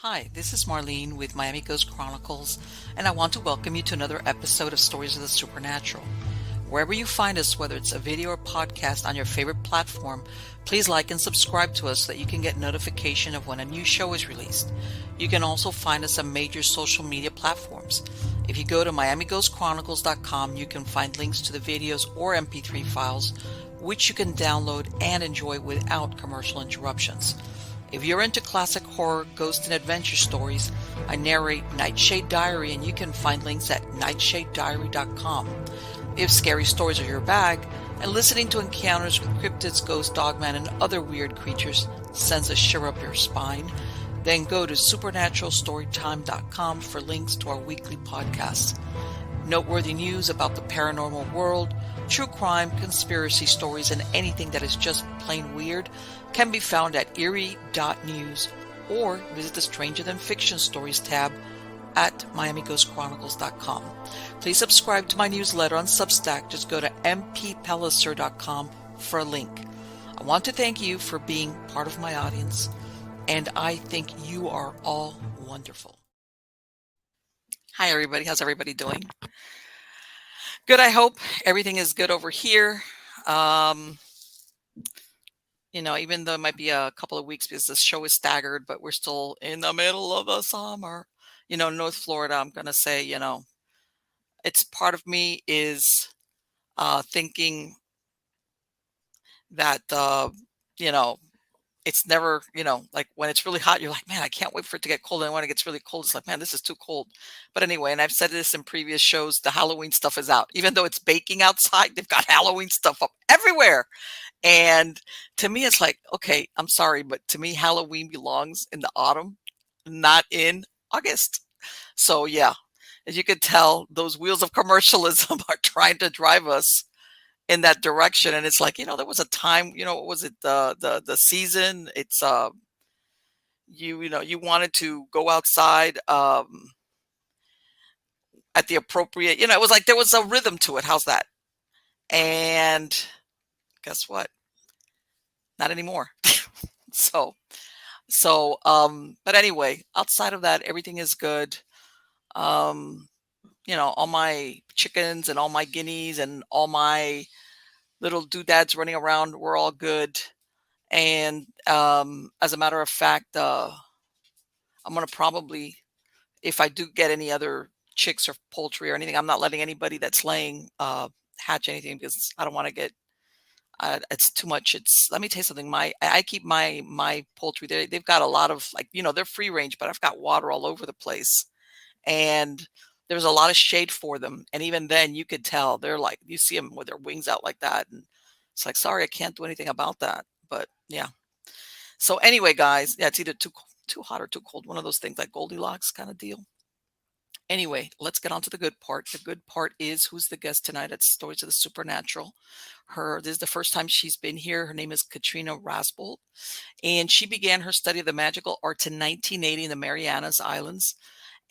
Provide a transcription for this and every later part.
Hi, this is Marlene with Miami Ghost Chronicles, and I want to welcome you to another episode of Stories of the Supernatural. Wherever you find us, whether it's a video or podcast on your favorite platform, please like and subscribe to us so that you can get notification of when a new show is released. You can also find us on major social media platforms. If you go to miamighostchronicles.com, you can find links to the videos or MP3 files, which you can download and enjoy without commercial interruptions. If you're into classic horror, ghost, and adventure stories, I narrate Nightshade Diary, and you can find links at nightshadediary.com. If scary stories are your bag, and listening to encounters with cryptids, ghosts, dogmen, and other weird creatures sends a shiver up your spine, then go to supernaturalstorytime.com for links to our weekly podcasts. Noteworthy news about the paranormal world, true crime, conspiracy stories, and anything that is just plain weird can be found at eerie.news or visit the Stranger Than Fiction Stories tab at miamighostchronicles.com. Please subscribe to my newsletter on Substack. Just go to mppellicer.com for a link. I want to thank you for being part of my audience, and I think you are all wonderful. Hi, everybody. How's everybody doing? Good, I hope. Everything is good over here. Even though it might be a couple of weeks because this show is staggered, but we're still in the middle of the summer. North Florida, I'm going to say, it's part of me is thinking that, it's never, like when it's really hot, you're like, man, I can't wait for it to get cold. And when it gets really cold, it's like, man, this is too cold. But anyway, and I've said this in previous shows, the Halloween stuff is out. Even though it's baking outside, they've got Halloween stuff up everywhere. And to me, it's like, okay, I'm sorry, but to me, Halloween belongs in the autumn, not in August. So yeah, as you can tell, those wheels of commercialism are trying to drive us in that direction. And it's like, there was a time, what was it? The season, it's, you wanted to go outside, at the appropriate, it was like, there was a rhythm to it. How's that? And guess what? Not anymore. So, but anyway, outside of that, everything is good. All my chickens and all my guineas and all my little doodads running around, we're all good. And as a matter of fact, I'm going to probably, if I do get any other chicks or poultry or anything, I'm not letting anybody that's laying hatch anything because I don't want to get, it's too much. Let me tell you something. I keep my poultry there. They've got a lot of they're free range, but I've got water all over the place, and there's a lot of shade for them. And even then, you could tell they're like, you see them with their wings out like that, and it's like, sorry, I can't do anything about that. But yeah. So anyway, guys, yeah, it's either too hot or too cold. One of those things, like Goldilocks kind of deal. Anyway, let's get on to the good part. The good part is who's the guest tonight at Stories of the Supernatural. This is the first time she's been here. Her name is Katrina Rasbold, and she began her study of the magical arts in 1980 in the Marianas Islands.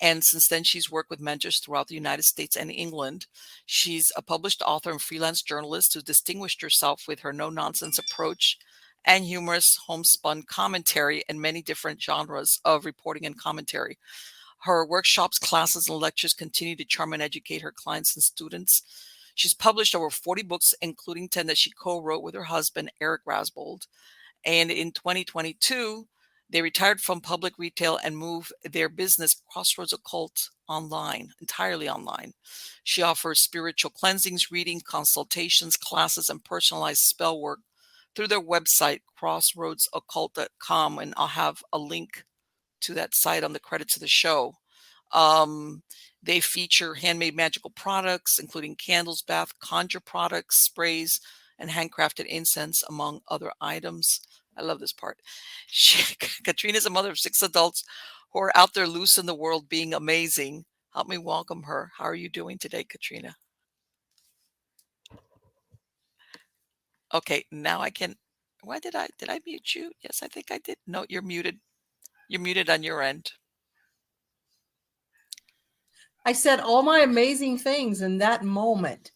And since then, she's worked with mentors throughout the United States and England. She's a published author and freelance journalist who distinguished herself with her no-nonsense approach and humorous homespun commentary in many different genres of reporting and commentary. Her workshops, classes, and lectures continue to charm and educate her clients and students. She's published over 40 books, including 10 that she co-wrote with her husband, Eric Rasbold. And in 2022, they retired from public retail and moved their business, Crossroads Occult, online, entirely online. She offers spiritual cleansings, reading, consultations, classes, and personalized spell work through their website, crossroadsoccult.com. And I'll have a link to that site on the credits of the show. They feature handmade magical products, including candles, bath, conjure products, sprays, and handcrafted incense, among other items. I love this part. Katrina is a mother of 6 adults who are out there loose in the world being amazing. Help me welcome her. How are you doing today, Katrina? Okay, now I can. Why did I mute you? Yes, I think I did. No, you're muted. You're muted on your end. I said all my amazing things in that moment.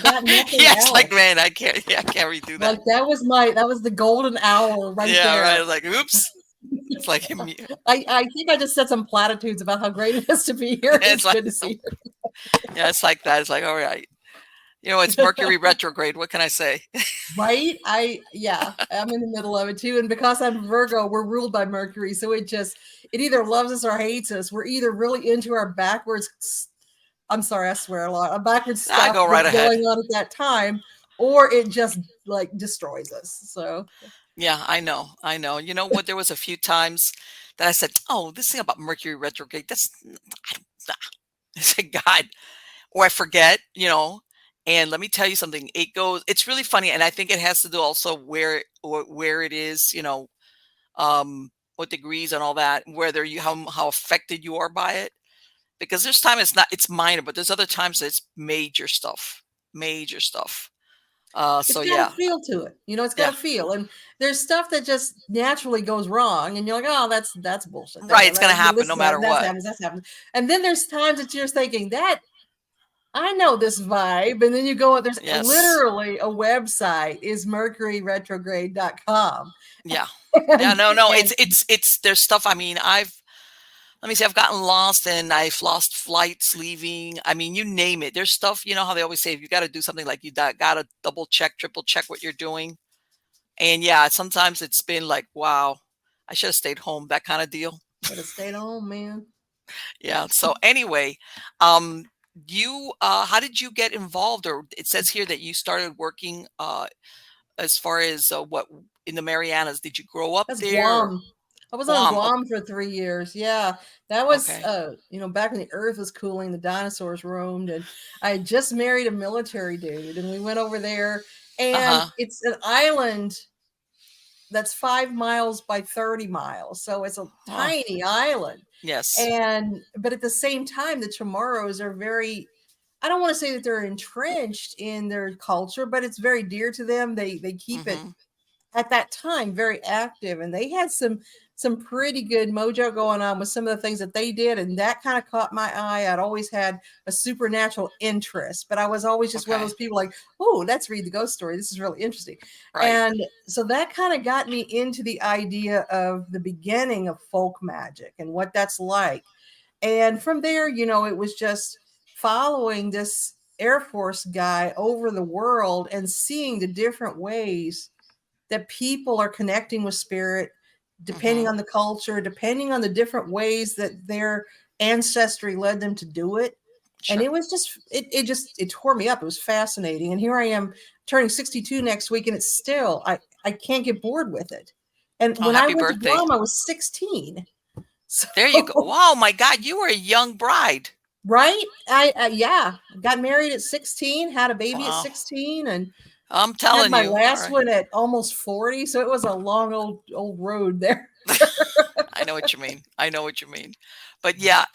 Yes, like, man, I can't redo that. Like that was the golden hour right there. Yeah, right. Like, oops. It's like I think I just said some platitudes about how great it is to be here. it's It's like good to see yeah, it's like that. It's like, all right, it's you. Mercury retrograde. What can I say? Right? Yeah, I'm in the middle of it too. And because I'm Virgo, we're ruled by Mercury. So it either loves us or hates us. We're either really into our I'm sorry, I swear a lot, backwards I stuff go right that's ahead. going on at that time, or it just like destroys us. So Yeah, I know. I know. You know what? There was a few times that I said, "Oh, this thing about Mercury retrograde. That's I don't." Nah. I said, "God," or I forget. And let me tell you something. It goes. It's really funny, and I think it has to do also where it is. What degrees and all that. Whether you how affected you are by it. Because there's time it's minor, but there's other times that it's major stuff. Major stuff. it's So got a yeah, feel to it. It's got yeah. a feel. And there's stuff that just naturally goes wrong. And you're like, oh, that's bullshit. Right. It's gonna happen This no matter that's what. happens, that's happened. And then there's times that you're thinking that I know this vibe. And then you go, there's Yes. literally a website is mercuryretrograde.com. Yeah. Yeah, And, no, no, and it's there's stuff. I mean, let me see, I've gotten lost and I've lost flights leaving. I mean, you name it. There's stuff, how they always say if you got to do something like you got to double check, triple check what you're doing. And yeah, sometimes it's been like, wow, I should have stayed home, that kind of deal. should have stayed home, man. Yeah. So anyway, um you how did you get involved, or it says here that you started working as far as what in the Marianas. Did you grow up That's there? Guam. I was on Guam. Guam for 3 years. Yeah. That was, Okay. back when the earth was cooling, the dinosaurs roamed. And I had just married a military dude. And we went over there. And Uh-huh. it's an island that's 5 miles by 30 miles. So it's a Oh, tiny island. yes. But at the same time, the Chamorros are very, I don't want to say that they're entrenched in their culture, but it's very dear to them. They keep it Mm-hmm. at that time very active, and they had some pretty good mojo going on with some of the things that they did, and that kind of caught my eye. I'd always had a supernatural interest, but I was always just one of Okay. those people like, oh, let's read the ghost story, this is really interesting. Right. And so that kind of got me into the idea of the beginning of folk magic and what that's like. And from there, it was just following this Air Force guy over the world and seeing the different ways that people are connecting with spirit, depending Mm-hmm. on the culture, depending on the different ways that their ancestry led them to do it. And Sure. it was just it tore me up. It was fascinating. And here I am turning 62 next week, and it's still I can't get bored with it. And Oh, when I happy went to birthday. Guam, I was 16. So There you go. Wow, my God, you were a young bride. right, yeah, got married at 16, had a baby at Wow. 16, and I'm had telling my you. All last right. one at almost 40, so it was a long old road there. I know what you mean. I know what you mean. But yeah,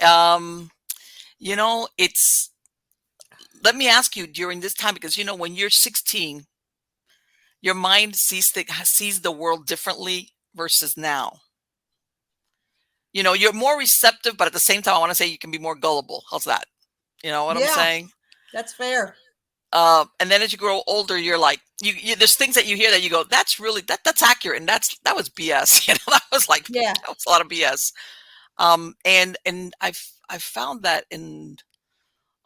it's let me ask you during this time, because when you're 16, your mind sees the world differently versus now. You're more receptive, but at the same time, I want to say you can be more gullible. How's that? You know what I'm Yeah, saying? that's fair. And then as you grow older, you're like, there's things that you hear that you go, that's really that's accurate, and that was BS. That was like Yeah, that was a lot of BS. And I've found that in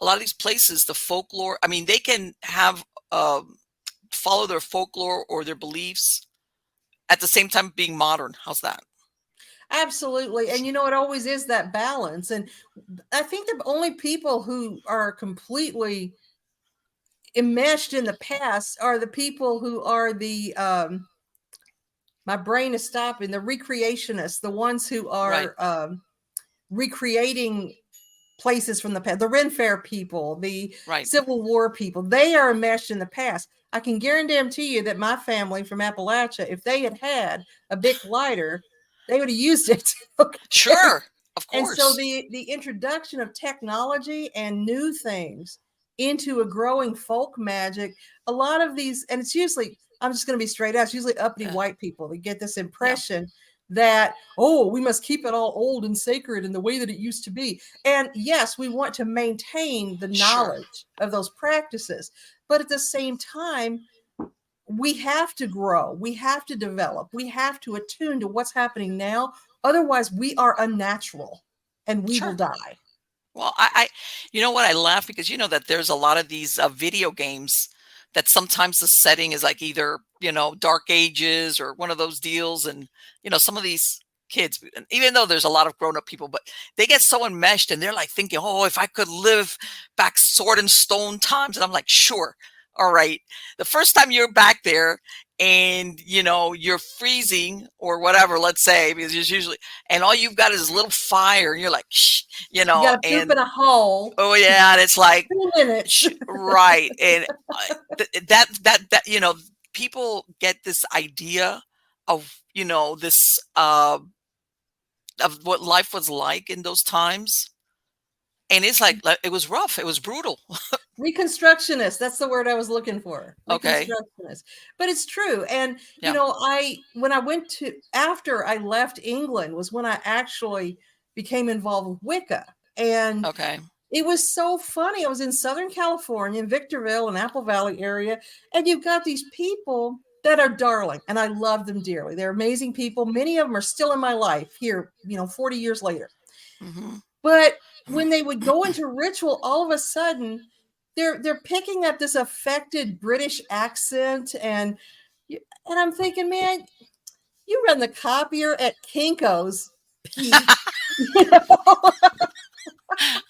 a lot of these places, the folklore. I mean, they can have follow their folklore or their beliefs at the same time being modern. How's that? absolutely. And it always is that balance. And I think the only people who are completely enmeshed in the past are the people who are the my brain is stopping, the recreationists, the ones who Right, are recreating places from the past, the Ren Fair people, the right. Civil War people. They are enmeshed in the past. I can guarantee you that my family from Appalachia, if they had had a Bic lighter, they would have used it. Okay. Sure, of And so course. the introduction of technology and new things into a growing folk magic, a lot of these, and it's usually, I'm just going to be straight out, it's usually uppity Yeah, white people that get this yeah, impression that, oh, we must keep it all old and sacred in the way that it used to be. And yes, we want to maintain the sure. knowledge of those practices. But at the same time, we have to grow, we have to develop, we have to attune to what's happening now, Otherwise, we are unnatural and we will Sure. die. Well, you know what? I laugh because you know that there's a lot of these video games that sometimes the setting is like either, Dark Ages or one of those deals. And, some of these kids, and even though there's a lot of grown up people, but they get so enmeshed and they're like thinking, oh, if I could live back sword and stone times. And I'm like, sure. All right. The first time you're back there and, you're freezing or whatever, let's say, because it's usually, and all you've got is a little fire and you're like, shh, You got to poop and in a hole. oh yeah, and it's like, 2 minutes. right, and that people get this idea of this of what life was like in those times, and it's like it was rough, it was brutal. Reconstructionist, that's the word I was looking for. Okay, Reconstructionist. But it's true. And yeah, when I went to, after I left England was when I actually became involved with Wicca. And okay, it was so funny. I was in Southern California, in Victorville and Apple Valley area, and you've got these people that are darling, and I love them dearly. They're amazing people. Many of them are still in my life here, 40 years later. hmm But when they would go into ritual, all of a sudden they're picking up this affected British accent, and I'm thinking, man, you run the copier at Kinko's, Pete. You know?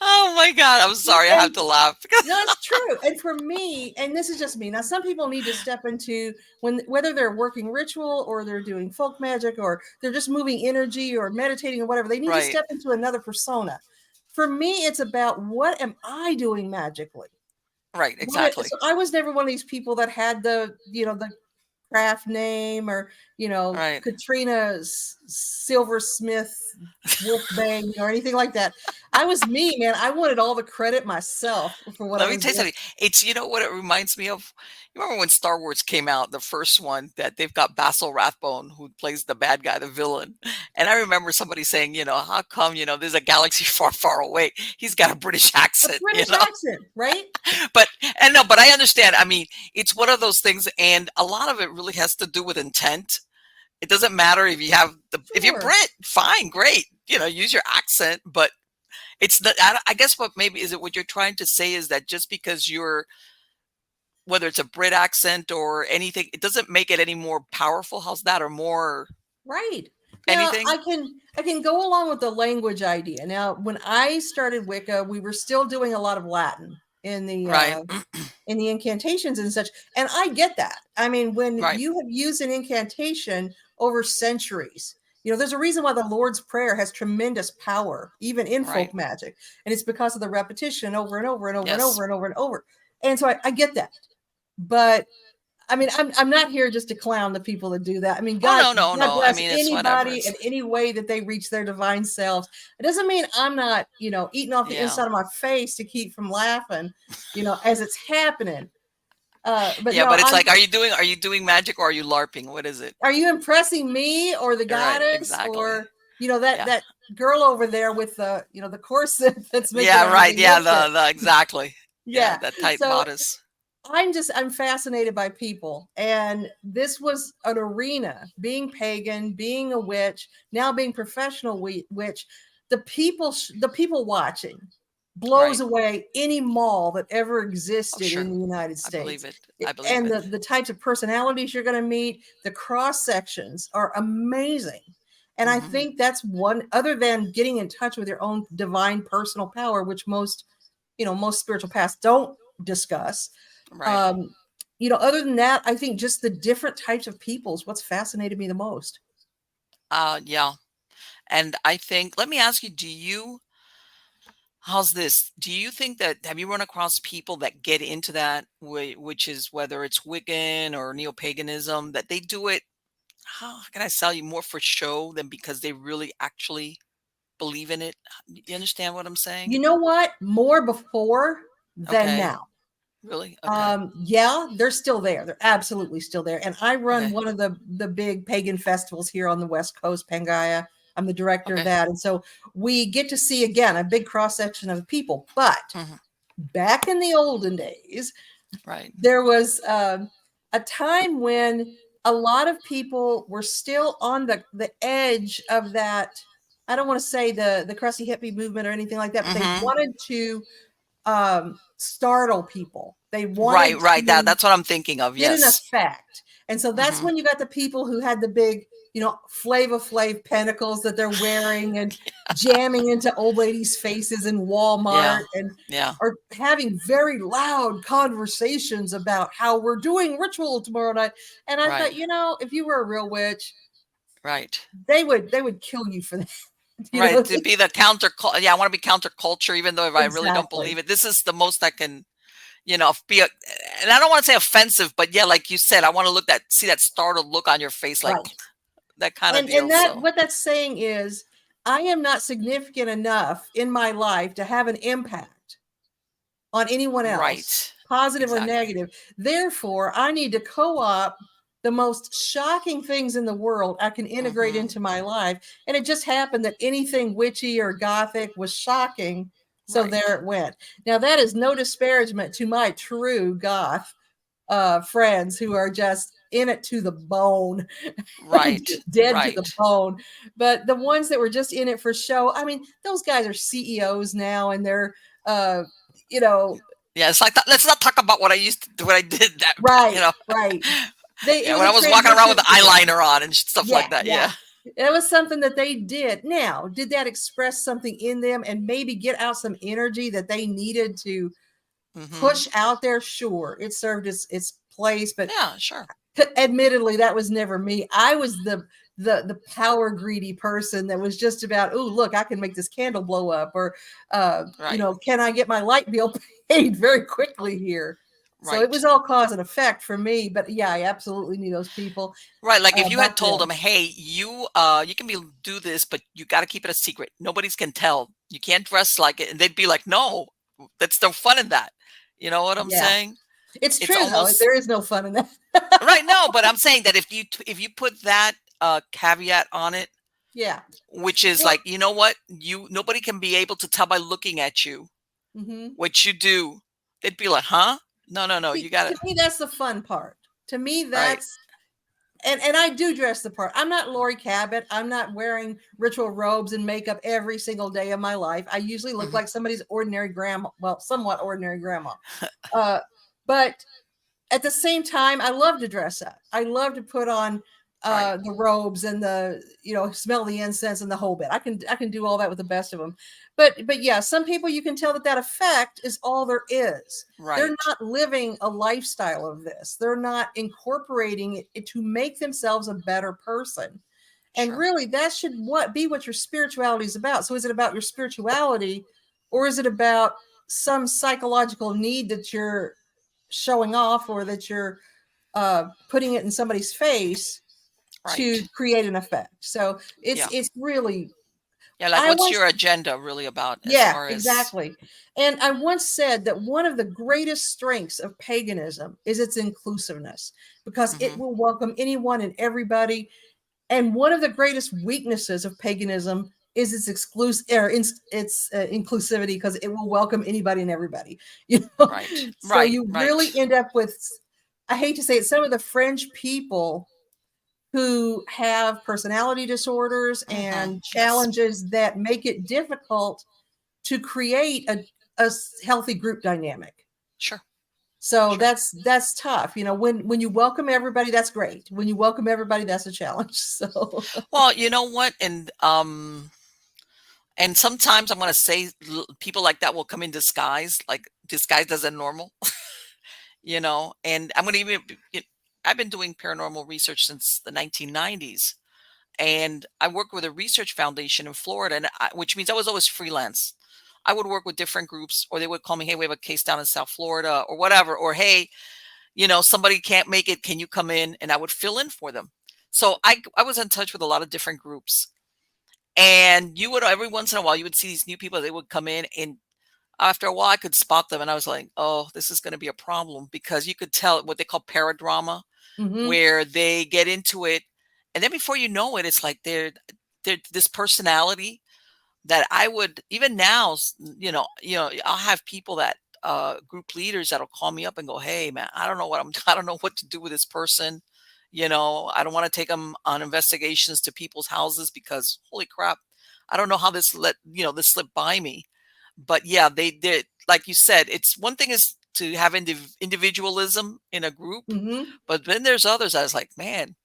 Oh my God, I'm sorry, I have And to laugh. no, it's true. And for me, and this is just me. Now, some people need to step into whether they're working ritual or they're doing folk magic or they're just moving energy or meditating or whatever. They need to Right, step into another persona. For me, it's about what am I doing magically? right, exactly, So I was never one of these people that had the craft name or right. Katrina Silversmith Wolfbang or anything like that. I was me, man. I wanted all the credit myself for what I Let me was tell you doing. something. It's what it reminds me of. You remember when Star Wars came out, the first one that they've got Basil Rathbone who plays the bad guy, the villain. And I remember somebody saying, how come, there's a galaxy far, far away. He's got a British A accent, British accent, right? But and no, but I understand. I mean, it's one of those things, and a lot of it really has to do with intent. It doesn't matter if you have if you're Sure. Brit, fine, great, use your accent, but it's the I guess what maybe is it what you're trying to say is that just because you're whether it's a Brit accent or anything, it doesn't make it any more powerful. How's that? Or more Right. Now anything? I can go along with the language idea. Now, when I started Wicca, we were still doing a lot of Latin Right. in the incantations and such. And I get that. I mean, when Right. you have used an incantation over centuries, there's a reason why the Lord's Prayer has tremendous power, even in Right. folk magic. And it's because of the repetition over and over and over and Yes. over and over and over. And so I get that. But I mean, I'm not here just to clown the people that do that. I mean, Oh God, no, no, God no. I bless mean, it's whatever. anybody It's in any way that they reach their divine selves. It doesn't mean I'm not, eating off the yeah. inside of my face to keep from laughing, as it's happening. But Yeah, no, but it's like are you doing magic or are you LARPing? What is it? are you impressing me or the Right, goddess exactly. or that Yeah. that girl over there with the corset that's making Yeah, right. everything Yeah, look the good? the exactly. Yeah, Yeah. that tight So bodice. I'm fascinated by people, and this was an arena, being pagan, being a witch, now being professional witch. The people watching blows Right. away any mall that ever Oh, existed sure. in the United I believe States. it. I believe And it. the types of personalities you're going to meet, the cross sections are amazing. And I Mhm. think that's one, other than getting in touch with your own divine personal power, which most spiritual paths don't discuss. Right. um Other than that, I think just the different types of people is what's fascinated me the most. Yeah. And I think let me ask you, how's this? Do you think that have you run across people that get into that which is whether it's Wiccan or neo-paganism that they do it how can I sell you more for show than because they really actually believe in it? You understand what I'm saying? You know what? More before than Okay. now. Really? Okay. Yeah, they're still there. They're absolutely still there. And I run Okay. one of the big pagan festivals here on the West Coast, Pangaea. I'm the director of Okay. that. And so we get to see again a big cross section of people. But Mhm. back in the olden days, Right. there was a time when a lot of people were still on the edge of that. I don't want to say the crusty hippie movement or anything like that, but they Mm-hmm. wanted to startle people. They wanted Right, right. to That's what I'm thinking of. get an Yes. effect. And so that's Mm-hmm. when you got the people who had the big, Flava Flav pentacles that they're wearing and jamming into old ladies' faces in Yeah. Walmart and Yeah. are having very loud conversations about how we're doing ritual tomorrow night. And I Right. thought, if you were a real witch, Right. they would kill you for that. Right. To be the counter. Yeah, I want to be counterculture, even though if I really don't Exactly. believe it, this is the most I can, be. And I don't want to say offensive, but yeah, like you said, I want to see that startled look on your face, like Right. that kind of And deal. that So. what that's saying is I am not significant enough in my life to have an impact on anyone else, Right. positive or Exactly. negative. Therefore, I need to co-opt the most shocking things in the world I can integrate Mm-hmm. into my life. And it just happened that anything witchy or gothic was shocking. So Right. there it went. Now, that is no disparagement to my true goth friends who are just in it to the bone, Right. dead to the Right. bone. But the ones that were just in it for show, I mean, those guys are CEOs now, and they're, uh, you know, Yeah, it's like let's not talk about what I used to do, what I did that, right, right. It yeah, was when a I was walking around with transition the for them. eyeliner on and stuff Yeah, like that. yeah. Yeah. It was something that they did. Now, did that express something in them and maybe get out some energy that they needed to Mm-hmm. push out there? Sure, it served its place, but Yeah, sure. admittedly, that was never me. I was the power greedy person that was just about, oh, look, I can make this candle blow up, or Right. can I get my light bill paid very quickly here? So it Right. was all cause and effect for me. But yeah, I absolutely knew those people Right. Like if you back had told then. them, "Hey, you can do this, but you got to keep it a secret. Nobody's can tell. You can't dress like it," and they'd be like, "No, that's no fun in that." You know what I'm Yeah, saying? it's It's true though. almost There is no fun in that. right. No, but I'm saying that if you put that caveat on it, Yeah. which is Well, like, you know what, nobody can be able to tell by looking at you mhm. what you do. They'd be like, "Huh? No, no, no. See, You got to to." me, that's the fun part. To me, Right. that's and I do dress the part. I'm not Lori Cabot. I'm not wearing ritual robes and makeup every single day of my life. I usually look Hmm. like somebody's ordinary grandma, well, somewhat ordinary grandma. Uh, but at the same time, I love to dress up. I love to put on Right. the robes and the smell the incense and the whole bit. I can do all that with the best of them. But yeah, some people you can tell that effect is all there is. They're Right. not living a lifestyle of this. They're not incorporating it to make themselves a better person. And Sure. really, that should be what your spirituality is about. So, is it about your spirituality, or is it about some psychological need that you're showing off, or that you're putting it in somebody's face to Right. create an effect? So Yeah. it's really, Yeah. Like, I what's once your agenda really about as yeah, far as. exactly. And I once said that one of the greatest strengths of paganism is its inclusiveness, because it Hmm. will welcome anyone and everybody. And one of the greatest weaknesses of paganism is its exclusive or its inclusivity, because it will welcome anybody and everybody. You know, Right. so Right. you Right. really end up with, I hate to say it, some of the French people who have personality disorders Hmm. and Yes. challenges that make it difficult to create a healthy group dynamic. Sure. So Sure. that's tough. When you welcome everybody, that's great. When you welcome everybody, that's a challenge. So Well, you know what, and sometimes I'm going to say people like that will come in disguise, like disguised as a normal. And I'm going to even. I've been doing paranormal research since the 1990s, and I worked with a research foundation in Florida, which means I was always freelance. I would work with different groups, or they would call me, "Hey, we have a case down in South Florida," or whatever, or "Hey, somebody can't make it. Can you come in?" And I would fill in for them. So I was in touch with a lot of different groups, and you would every once in a while you would see these new people. They would come in, and after a while I could spot them, and I was like, "Oh, this is going to be a problem," because you could tell what they call paradrama, mhm. where they get into it, and then before you know it, it's like they're this personality that I would even now, I'll have people that group leaders that'll call me up and go, "Hey, man, I don't know what to do with this person. I don't want to take them on investigations to people's houses because holy crap, I don't know how this slipped by me. But yeah, they did. Like you said, it's one thing is to have individualism in a group, Hmm. but then there's others. I was like, man,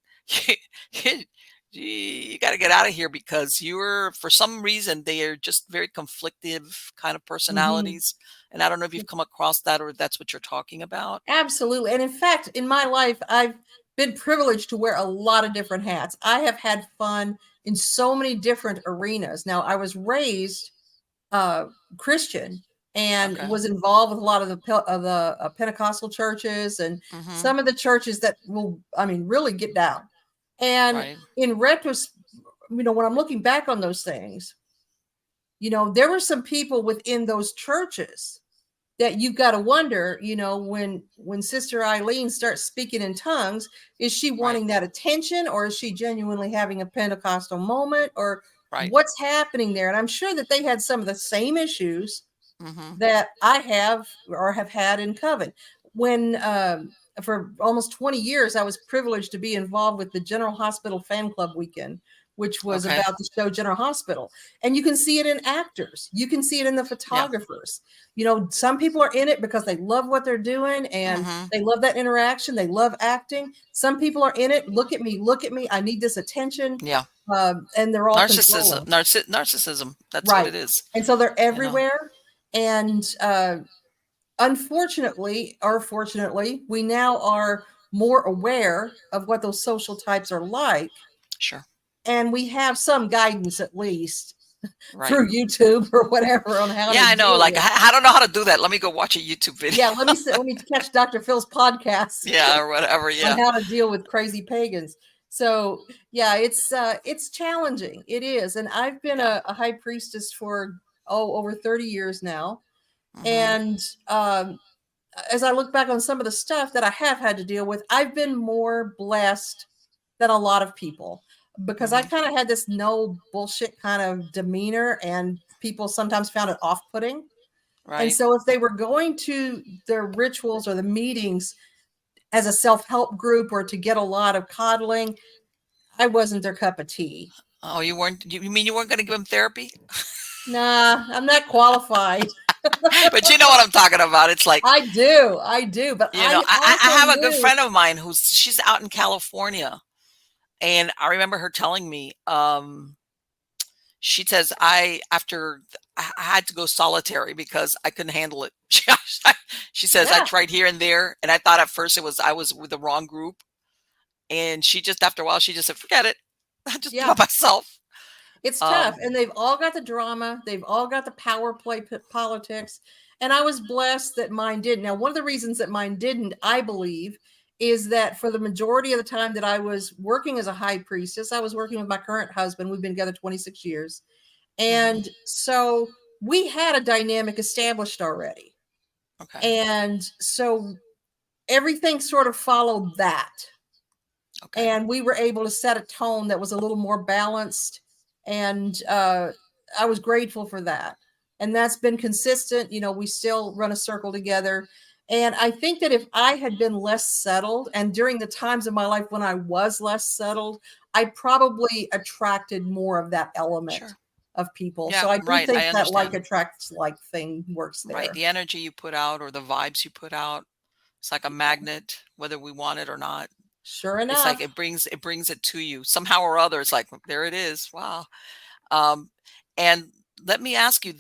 you, you got to get out of here because you're, for some reason, they are just very conflictive kind of Hmm. personalities. And I don't know if you've come across that or if that's what you're talking about. Absolutely. And in fact, in my life, I've been privileged to wear a lot of different hats. I have had fun in so many different arenas. Now, I was raised uh, Christian and Okay. was involved with a lot of the Pentecostal churches and Mm-hmm. some of the churches that will, I mean, really get down. And Right. in retrospect, when I'm looking back on those things, there were some people within those churches that you've got to wonder, when Sister Eileen starts speaking in tongues, is she Right. wanting that attention, or is she genuinely having a Pentecostal moment, or Right. what's happening there? And I'm sure that they had some of the same issues Mm-hmm. that I have or have had in Coven. When for almost 20 years, I was privileged to be involved with the General Hospital Fan Club Weekend, which was Okay. about the show General Hospital. And you can see it in actors, you can see it in the Yeah. photographers. Some people are in it because they love what they're doing and Mm-hmm. they love that interaction, they love acting. Some people are in it, look at me, I need this attention. Yeah. And they're all Narcissism. controlling. Narcissism. That's what Right. it is. And so they're You know. everywhere. And unfortunately, or fortunately, we now are more aware of what those social types are like. Sure. And we have some guidance, at least Right. through YouTube or whatever, on how Yeah, to I know. deal Like, with. I don't know how to do that. Let me go watch a YouTube video. Yeah, let me catch Dr. Phil's podcast Yeah, or whatever. on Yeah. how to deal with crazy pagans. So yeah, it's challenging. It is. And I've been Yeah. a high priestess for over 30 years now. Mm-hmm. And as I look back on some of the stuff that I have had to deal with, I've been more blessed than a lot of people because I Mm-hmm. kind of had this no bullshit kind of demeanor, and people sometimes found it off putting. And Right. so if they were going to the rituals or the meetings as a self help group or to get a lot of coddling, I wasn't their cup of tea. Oh, you weren't. You mean you weren't going to give him therapy? Nah, I'm not qualified. But you know what I'm talking about. It's like, I do, but I, I I also have a good knew. friend of mine she's out in California, and I remember her telling me, she says I had to go solitary because I couldn't handle it. She says I Yeah, tried here and there, and I thought at first I was with the wrong group, and she just after a while she just said forget it, I just be by yeah. myself. It's tough, Um, and they've all got the drama. They've all got the power play politics, and I was blessed that mine didn't. Now, one of the reasons that mine didn't, I believe, is that for the majority of the time that I was working as a high priestess, I was working with my current husband. We've been together 26 years, mhm, and so we had a dynamic established already, okay, and so everything sort of followed that, okay, and we were able to set a tone that was a little more balanced, and I was grateful for that, and that's been consistent. We still run a circle together, and I think that if I had been less settled, and during the times of my life when I was less settled, I probably attracted more of that element sure, of people. yeah, So I do right. think I that like understand. attracts like thing works Right, there. the energy you put out or the vibes you put out, it's like a magnet, whether we want it or not. Sure It's like enough. it brings it to you somehow or other. It's like there it is. Wow. Um, and let me ask you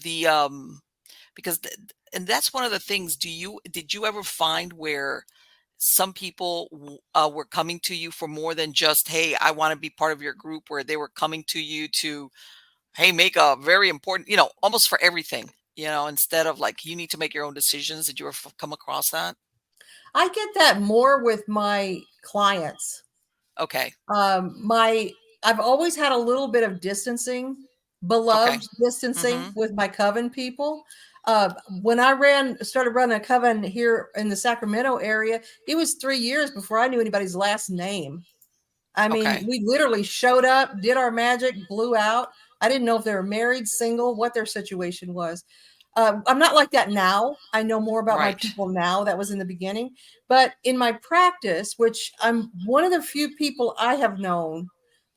because and that's one of the things. Did you ever find where some people were coming to you for more than just, hey, I want to be part of your group, where they were coming to you to, hey, make a very important, almost for everything, instead of like, you need to make your own decisions. Did you ever come across that? I get that more with my clients. Okay. My I've always had a little bit of distancing, Okay. beloved distancing Mm-hmm. with my coven people. When I started running a coven here in the Sacramento area, it was 3 years before I knew anybody's last name. I mean, Okay. we literally showed up, did our magic, blew out. I didn't know if they were married, single, what their situation was. I'm not like that now. I know more about my Right. people now. That was in the beginning. But in my practice, which I'm one of the few people I have known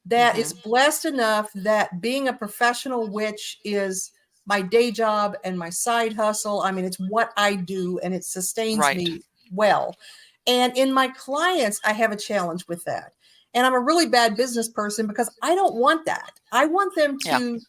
that is Mhm. blessed enough that being a professional witch is my day job and my side hustle. I mean, it's what I do and it sustains Right. me well. And in my clients, I have a challenge with that. And I'm a really bad business person because I don't want that. I want them Yeah. to,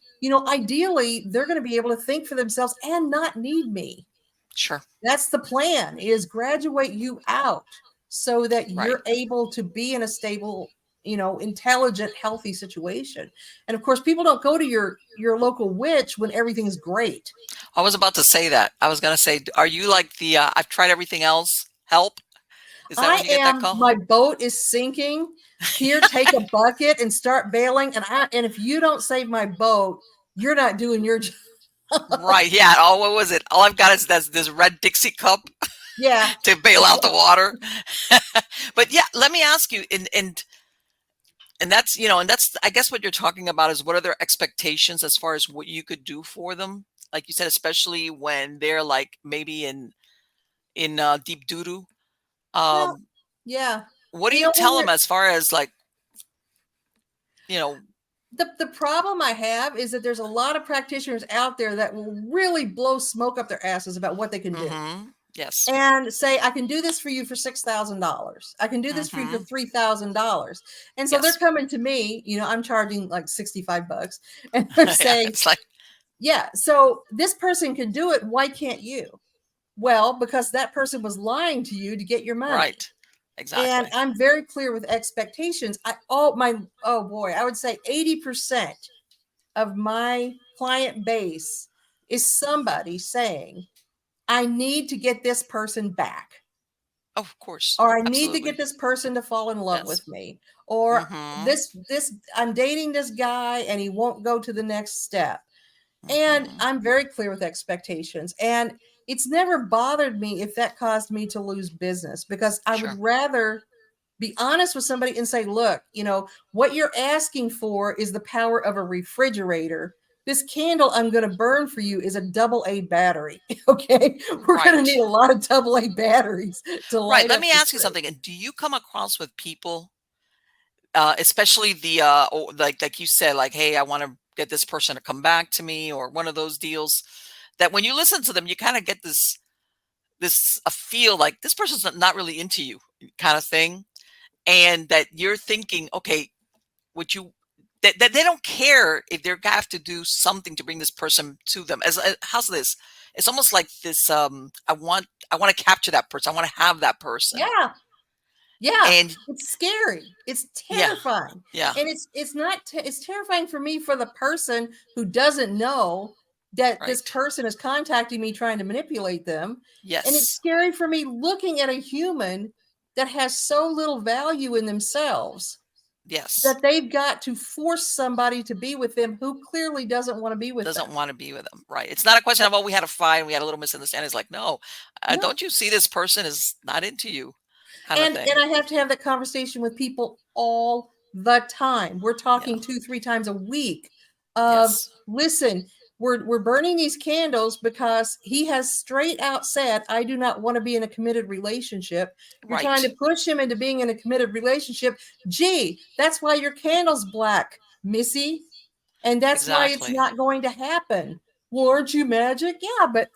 ideally, they're going to be able to think for themselves and not need me. Sure. That's the plan, is graduate you out so that Right. you're able to be in a stable, intelligent, healthy situation. And of course, people don't go to your local witch when everything's great. I was about to say that. I was gonna say, are you like the I've tried everything else, help? Is that when I you get that am, call? my boat is sinking. Here, take a bucket and start bailing. And if you don't save my boat, you're not doing your job. Right. Yeah. Oh, what was it? All I've got is this red Dixie cup Yeah. to bail out the water. But yeah, let me ask you, and that's and that's I guess what you're talking about is what are their expectations as far as what you could do for them? Like you said, especially when they're like maybe in deep doo doo. Well, Um, yeah. what do you When tell you're them as far as like you know? the problem I have is that there's a lot of practitioners out there that will really blow smoke up their asses about what they can do Mm-hmm. Yes. and say, I can do this for you for $6,000. I can do this for you for Mm-hmm. $3,000. And so they're Yes. coming to me, I'm charging like 65 bucks and they're Yeah. saying, It's like yeah, so this person can do it. Why can't you? Well, because that person was lying to you to get your money. right. And Exactly. I'm very clear with expectations. Oh boy, I would say 80% of my client base is somebody saying, I need to get this person back, Oh, of course. or I need to get Absolutely. this person to fall in love Yes. with me, or Mm-hmm. this I'm dating this guy and he won't go to the next step. And Mm-hmm. I'm very clear with expectations. And it's never bothered me if that caused me to lose business, because I would Sure. rather be honest with somebody and say, look, what you're asking for is the power of a refrigerator. This candle I'm going to burn for you is a double A battery. Okay. We're going to Right. need a lot of double A batteries to Right. light Let up me this ask you thing. something. And do you come across with people, especially the like you said, like, hey, I want to get this person to come back to me, or one of those deals that when you listen to them, you kind of get this a feel like this person's not really into you kind of thing, and that you're thinking, okay, would you that they don't care if they're gonna have to do something to bring this person to them. As how's this? It's almost like this. I want to capture that person. I want to have that person. Yeah. Yeah, And it's scary. It's yeah, terrifying. yeah, And it's not it's terrifying for me, for the person who doesn't know that this right. person is contacting me trying to manipulate them. And it's Yes, scary for me looking at a human that has so little value in themselves yes. that they've got to force somebody to be with them who clearly doesn't want to be with Doesn't them. want to be with them, right? It's not a question of, oh, we had a fight, we had a little misunderstanding. It's like, no, No. don't you see this person is not into you, kind of And thing. I have to have that conversation with people all the time. We're Yeah. talking 2-3 times a week of, Yes. listen, we're burning these candles because he has straight out said, I do not want to be in a committed relationship. You're trying Right. to push him into being in a committed relationship. Gee, that's why your candle's black, Missy. And that's why it's Exactly. not going to happen. Well, aren't you magic? Yeah, but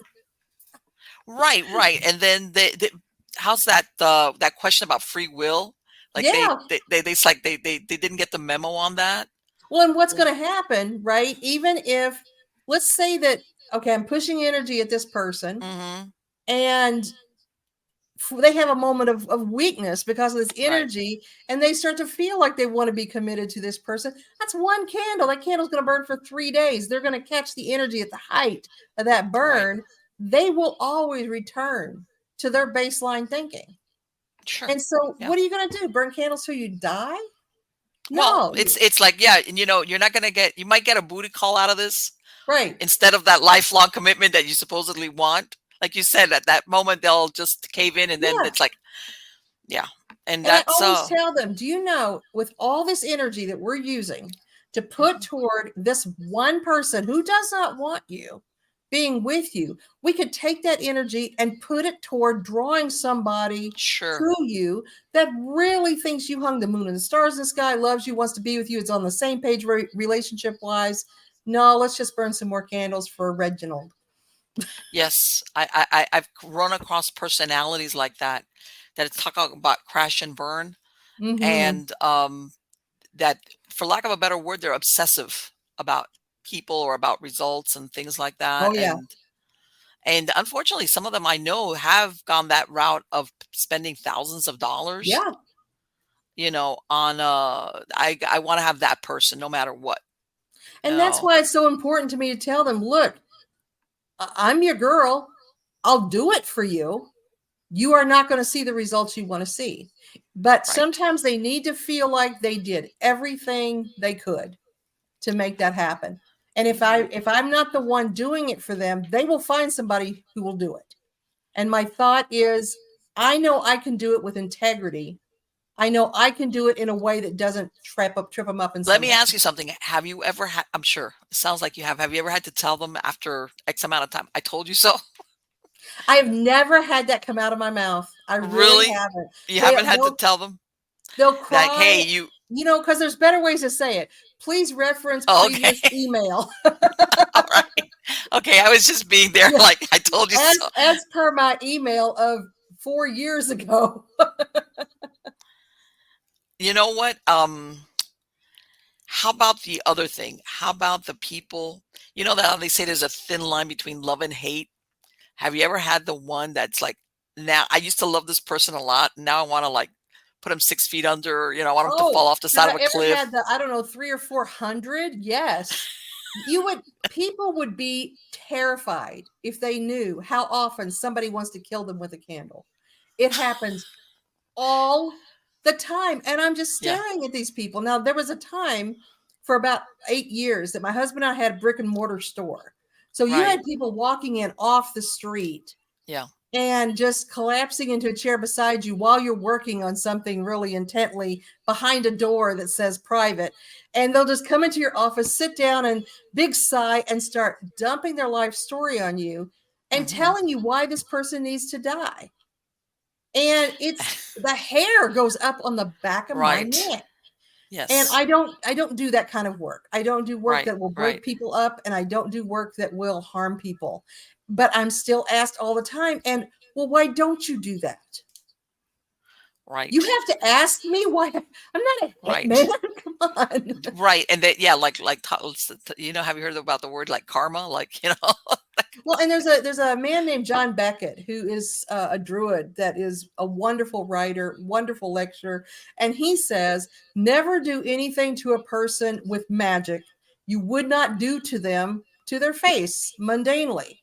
Right. Right. And then how's that? That question about free will? Like yeah. it's like they didn't get the memo on that. Well, and what's going to happen, right? Even if, let's say that, okay, I'm pushing energy at this person Mm-hmm. and they have a moment of weakness because of this Right. energy and they start to feel like they want to be committed to this person. That's one candle. That candle's going to burn for 3 days. They're going to catch the energy at the height of that Right. burn. They will always return to their baseline thinking. Sure. And so, Yeah. what are you going to do? Burn candles till you die? Well, No. it's like, yeah, and you're not gonna get, you might get a booty call out of this Right. instead of that lifelong commitment that you supposedly want. Like you said, at that moment they'll just cave in, and then Yeah. it's like, yeah. And And I that's always tell them, do you know, with all this energy that we're using to put mhm. toward this one person who does not want you, being with you. We could take that energy and put it toward drawing somebody Sure. to you that really thinks you hung the moon and the stars in the sky, loves you, wants to be with you, it's on the same page relationship wise. No, let's just burn some more candles for Reginald. Yes, I've run across personalities like that that talk about crash and burn, Mm-hmm. and that, for lack of a better word, they're obsessive about people or about results and things like that. Oh yeah. And unfortunately, some of them I know have gone that route of spending thousands of dollars, Yeah. on I want to have that person no matter what. You And that's know, why it's so important to me to tell them, look, I'm your girl. I'll do it for you. You are not going to see the results you want to see. But right. sometimes they need to feel like they did everything they could to make that happen. And if I'm not the one doing it for them, they will find somebody who will do it. And my thought is, I know I can do it with integrity. I know I can do it in a way that doesn't trip them up in Let some me way. ask you something. Have you ever had, I'm sure it sounds like you have. Have you ever had to tell them after X amount of time, I told you so? I have never had that come out of my mouth. I really Really? haven't. You They haven't had to they'll tell them? they'll Like, cry, hey, you. because there's better ways to say it. Please reference Oh, okay. previous email. All right. Okay, I was just being there Yeah, like, I told you so. as per my email of 4 years ago. You know what? How about the other thing? How about the people, that how they say there's a thin line between love and hate? Have you ever had the one that's like, now I used to love this person a lot, and now I want to like put him 6 feet under, I want him to Oh, fall off the have side I of a ever cliff. had the, I don't know, 3 or 400? Yes. People would be terrified if they knew how often somebody wants to kill them with a candle. It happens all the time. And I'm just Yeah, staring at these people. Now, there was a time for about 8 years that my husband and I had a brick and mortar store. So you right. had people walking in off the street Yeah. and just collapsing into a chair beside you while you're working on something really intently behind a door that says private. And they'll just come into your office, sit down, and big sigh and start dumping their life story on you and Hmm. telling you why this person needs to die. And it's the hair goes up on the back of my Right. neck. And Yes. I don't do that kind of work. I don't do work Right. that will break Right. people up, and I don't do work that will harm people. But I'm still asked all the time, and well, why don't you do that? You Right. have to ask me why. I'm not a hitman. Right. Come on. Right. And that, yeah, like, have you heard about the word like karma? Like, Well, and there's a man named John Beckett who is a druid that is a wonderful writer, wonderful lecturer, and he says never do anything to a person with magic you would not do to them to their face mundanely.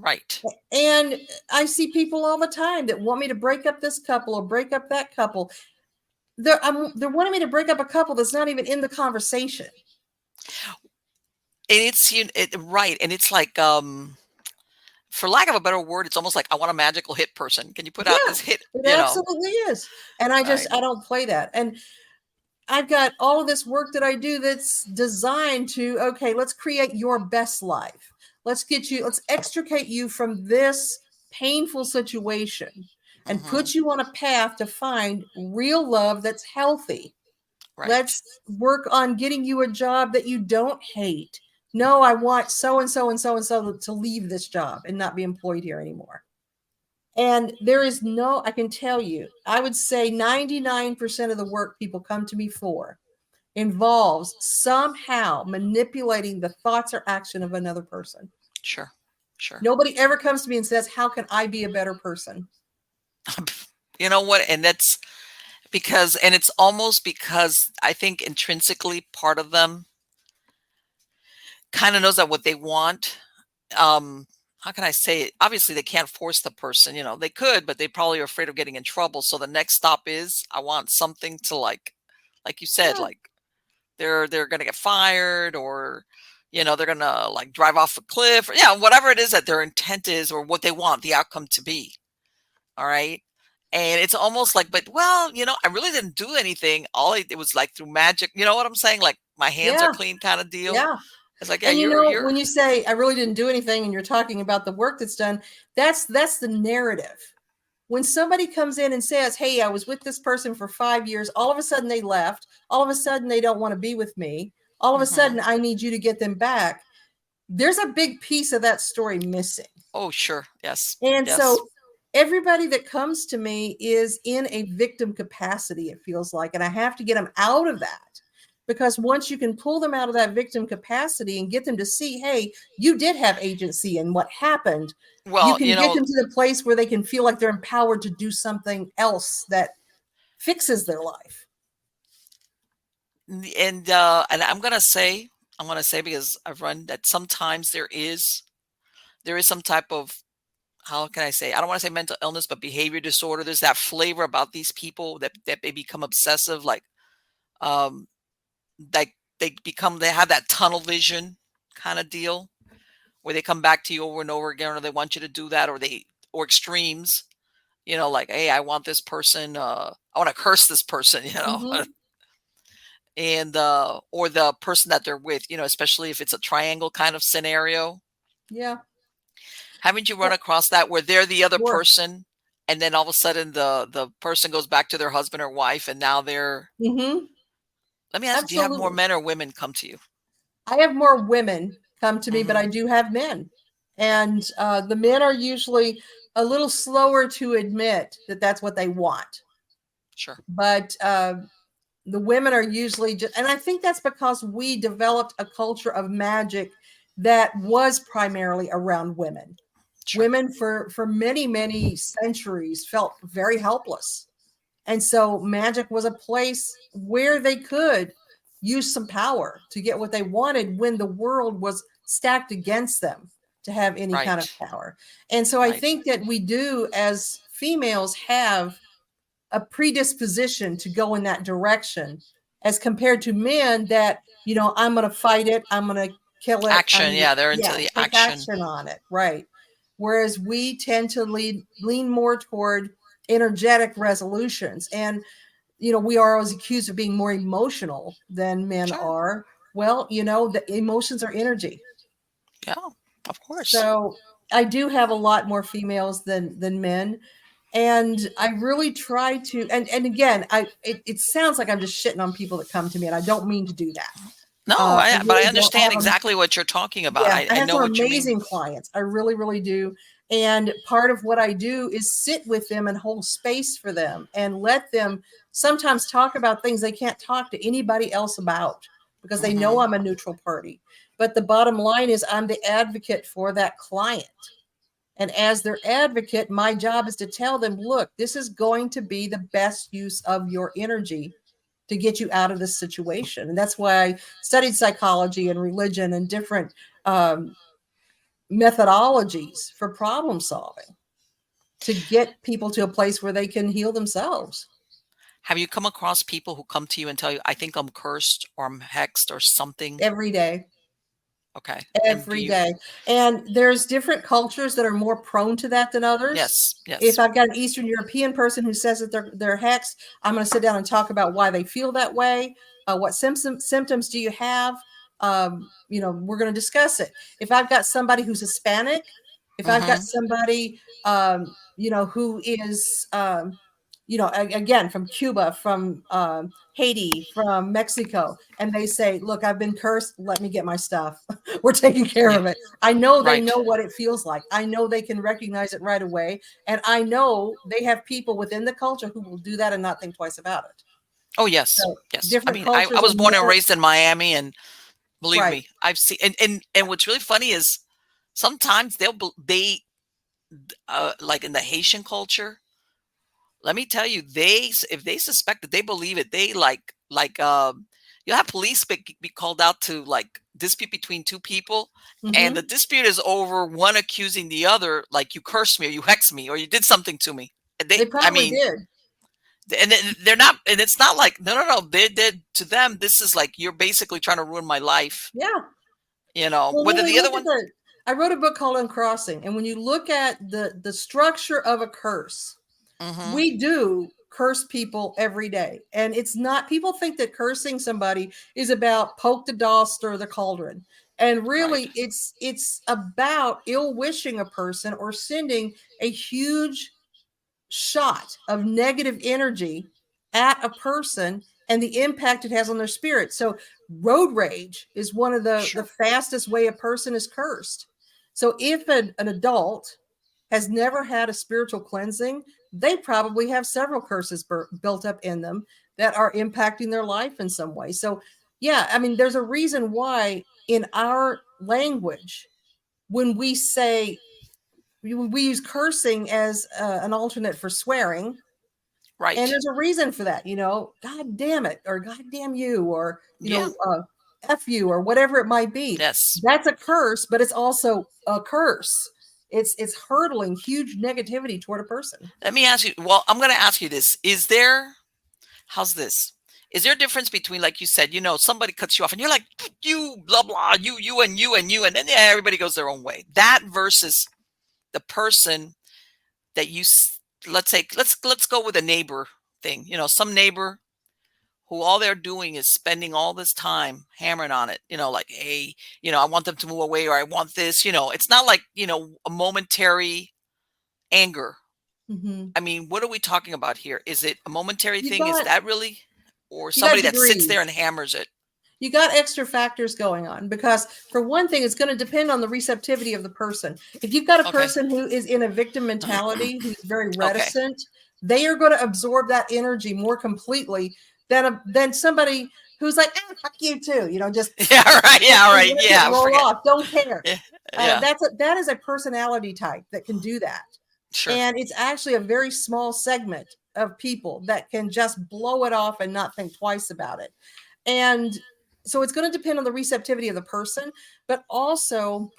right. And I see people all the time that want me to break up this couple or break up that couple. They're wanting me to break up a couple that's not even in the conversation. And right. And it's like, for lack of a better word, it's almost like I want a magical hit person. Can you put out Yeah, this hit, it absolutely is. And Right. I don't play that. And I've got all of this work that I do that's designed to, okay, let's create your best life. Let's extricate you from this painful situation and Hmm. put you on a path to find real love that's healthy. Right. Let's work on getting you a job that you don't hate. No, I want so and so and so and so to leave this job and not be employed here anymore. And there is no, I can tell you, I would say 99% of the work people come to me for involves somehow manipulating the thoughts or action of another person. Sure. Sure. Nobody ever comes to me and says, how can I be a better person? You know what? And that's because, and it's almost because I think intrinsically part of them kind of knows that what they want. How can I say it? Obviously, they can't force the person. They could, but they probably are afraid of getting in trouble. So the next stop is, I want something to like you said, Yeah, like they're gonna get fired, or they're gonna like drive off a cliff, or yeah, whatever it is that their intent is, or what they want the outcome to be. All right. And it's almost like, but well, I really didn't do anything. All I did was like through magic. You know what I'm saying? Like my hands are yeah, clean kind of deal. yeah. It's like, yeah, And you're when you say I really didn't do anything and you're talking about the work that's done, that's the narrative. When somebody comes in and says, "Hey, I was with this person for 5 years, all of a sudden they left, all of a sudden they don't want to be with me, all of a hmm sudden I need you to get them back." There's a big piece of that story missing. Oh, sure. Yes. And Yes. so everybody that comes to me is in a victim capacity, it feels like. And I have to get them out of that. Because once you can pull them out of that victim capacity and get them to see, hey, you did have agency in what happened, you Well, can get them to the place where they can feel like they're empowered to do something else that fixes their life. and I'm gonna say because I've run that sometimes there is some type of, how can I say? I don't want to say mental illness, but behavior disorder. There's that flavor about these people that they become obsessive, um, like they have that tunnel vision kind of deal where they come back to you over and over again, or they want you to do that, or extremes. Like, hey, I want this person. I want to curse this person. Mm-hmm. And or the person that they're with. Especially if it's a triangle kind of scenario. Yeah. Haven't you run Well, across that where they're the other sure. person, and then all of a sudden the person goes back to their husband or wife, and now they're. Mm-hmm. Let me ask, do you have more Absolutely. men or women come to you? I have more women come to me, but Hmm. I do have men. And the men are usually a little slower to admit that that's what they want. Sure. But the women are usually just, and I think that's because we developed a culture of magic that was primarily around women. Sure. Women for many, many centuries felt very helpless. And so magic was a place where they could use some power to get what they wanted when the world was stacked against them to have any kind of Right. power. And so I Right. think that we do, as females, have a predisposition to go in that direction as compared to men that, I'm going to fight it, I'm going to kill it, Action. Yeah, they're into yeah, the take action. action on it, right? Whereas we tend to lean more toward energetic resolutions. And we are always accused of being more emotional than men Sure. are. Well, the emotions are energy. Yeah. Of course. So I do have a lot more females than men. And I really try to, and again, it sounds like I'm just shitting on people that come to me, and I don't mean to do that. No, I but I really don't. understand exactly what you're talking about. Yeah, I, I I have know some what you mean. amazing clients. I really, really do. And part of what I do is sit with them and hold space for them and let them sometimes talk about things they can't talk to anybody else about because they know Hmm. I'm a neutral party. But the bottom line is I'm the advocate for that client. And as their advocate, my job is to tell them, look, this is going to be the best use of your energy to get you out of this situation. And that's why I studied psychology and religion and different um, methodologies for problem solving to get people to a place where they can heal themselves Have you come across people who come to you and tell you, "I think I'm cursed or I'm hexed or something"? every day. Okay. And do Every you? day. And there's different cultures that are more prone to that than others. Yes. If Yes. I've got an Eastern European person who says that they're hexed, I'm going to sit down and talk about why they feel that way. What symptoms do you have? We're going to discuss it. If I've got somebody who's Hispanic, if I've got Hmm. somebody, who is, again, from Cuba, from Haiti, from Mexico, and they say, look, I've been cursed. Let me get my stuff. We're taking care Yeah. of it. I know they Right. know what it feels like. I know they can recognize it right away. And I know they have people within the culture who will do that and not think twice about it. Oh, yes. So Yes. I different mean, I cultures are was born and more raised in Miami, and believe right. me, I've seen. And what's really funny is sometimes like in the Haitian culture. Let me tell you, if they suspect it, they believe it. They you'll have police be called out to like dispute between two people, and the Mm-hmm. dispute is over one accusing the other, like, you cursed me or you hexed me or you did something to me. And They I probably mean, did. they're not, and it's not like, no, no, no. They did to them. This is like, you're basically trying to ruin my life. Yeah. Well, when Whether we the other look at one. I wrote a book called Uncrossing, and when you look at the structure of a curse, Hmm. we do curse people every day. And it's not, people think that cursing somebody is about poke the doll, stir the cauldron. And Right. really it's about ill wishing a person or sending a huge shot of negative energy at a person and the impact it has on their spirit. So road rage is one of the Sure. fastest way a person is cursed. So if an adult has never had a spiritual cleansing, they probably have several curses built up in them that are impacting their life in some way. So yeah, I mean, there's a reason why in our language, when we say we use cursing as an alternate for swearing, and Right. there's a reason for that, God damn it, or God damn you, or, Yeah. F you, or whatever it might be. Yes. That's a curse, but it's also a curse. It's hurtling huge negativity toward a person. Let me ask you. Well, I'm going to ask you this. Is there, how's this? Is there a difference between, like you said, somebody cuts you off and you're like, you, blah, blah, you, and you, and then everybody goes their own way. That versus the person that let's say, let's go with a neighbor thing. Some neighbor who all they're doing is spending all this time hammering on it, like, hey, I want them to move away, or I want this, it's not like, a momentary anger. Mm-hmm. I mean, what are we talking about here? Is it a momentary You thing? Is got that really, or you got somebody that sits there and degrees. hammers it? You got extra factors going on because, for one thing, it's going to depend on the receptivity of the person. If you've got a Okay. person who is in a victim mentality, who's very Okay. reticent, they are going to absorb that energy more completely than somebody who's like, fuck you too, just Yeah. Right. Yeah. and Right. let it Yeah. roll Forget. off, don't care. Yeah. Yeah. That is a personality type that can do that, Sure. and it's actually a very small segment of people that can just blow it off and not think twice about it. And so it's going to depend on the receptivity of the person, but also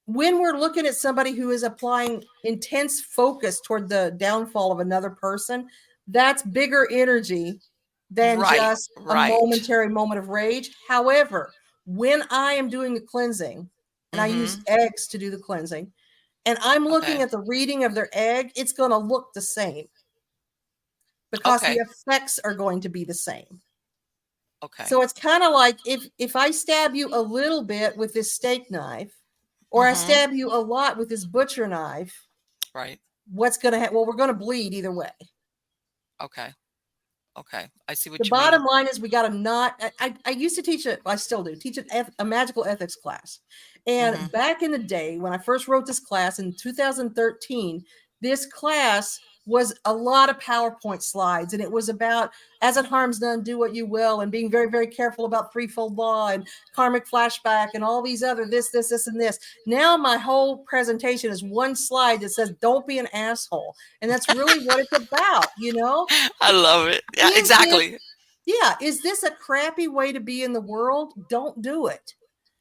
when we're looking at somebody who is applying intense focus toward the downfall of another person, that's bigger energy than Right. just a Right. momentary moment of rage. However, when I am doing the cleansing, and I use Mm-hmm. eggs to do the cleansing, and I'm looking Okay. at the reading of their egg, it's going to look the same because the Okay. effects are going to be the same. Okay. So it's kind of like if I stab you a little bit with this steak knife, or I Mm-hmm. stab you a lot with this butcher knife, Right. what's going to happen? Well, we're going to bleed either way. Okay. Okay. I see The what you bottom mean. line is we got to not. I used to teach it. I still do teach a magical ethics class. Mm-hmm. And back in the day when I first wrote this class in 2013, this class was a lot of PowerPoint slides, and it was about as it harms none, do what you will, and being very, very careful about threefold law and karmic flashback and all these other this, and this. Now my whole presentation is one slide that says, "Don't be an asshole," and that's really what it's about. I love it. Yeah. Is this Exactly. yeah, is this a crappy way to be in the world? Don't do it.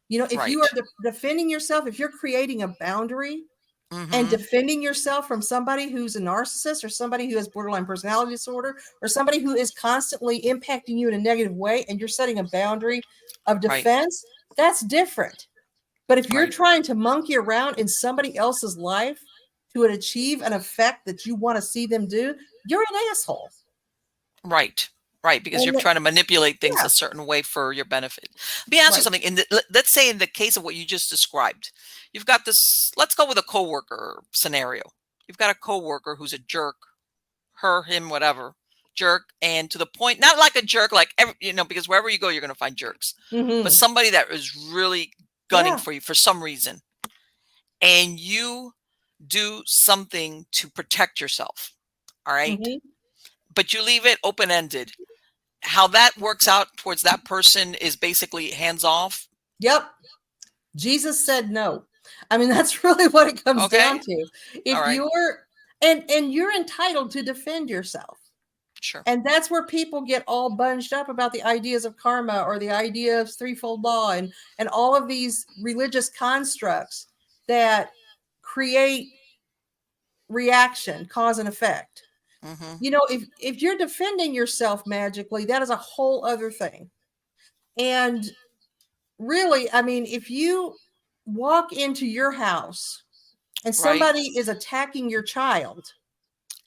If you are Right. defending yourself, if you're creating a boundary and Mm-hmm. defending yourself from somebody who's a narcissist or somebody who has borderline personality disorder or somebody who is constantly impacting you in a negative way, and you're setting a boundary of Right. defense, that's different. But if you're Right. trying to monkey around in somebody else's life to achieve an effect that you want to see them do, you're an asshole. Right. Right. Because you're And trying to manipulate things yeah, a certain way for your benefit. Let me ask you right. something. Let's say in the case of what you just described, you've got this, let's go with a coworker scenario. You've got a coworker who's a jerk, her, him, whatever, jerk. And to the point, not like a jerk, like, because wherever you go, you're going to find jerks, but Mm-hmm. somebody that is really gunning Yeah. for you for some reason. And you do something to protect yourself. All right. Mm-hmm. But you leave it open ended. How that works out towards that person is basically hands off. Yep. Jesus said no. I mean, that's really what it comes down Okay. to. All If right. you're and you're entitled to defend yourself. Sure. And that's where people get all bunged up about the ideas of karma or the idea of threefold law and all of these religious constructs that create reaction, cause and effect. Mm-hmm. If you're defending yourself magically, that is a whole other thing. And really, I mean, if you walk into your house and Right. somebody is attacking your child,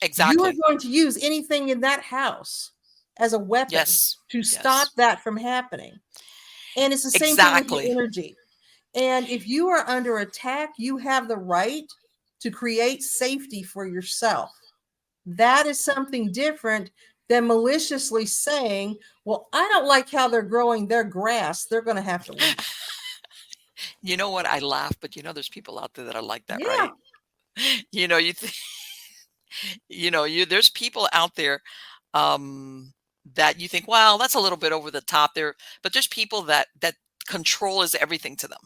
you are Exactly. going to use anything in that house as a weapon Yes. to stop Yes. that from happening. And it's the same thing with your Exactly. energy. And if you are under attack, you have the right to create safety for yourself. That is something different than maliciously saying, well, I don't like how they're growing their grass. They're going to have to leave. You know what? I laugh, but there's people out there that are like that, Yeah. right? You there's people out there um that you think, well, that's a little bit over the top there, but there's people that control is everything to them.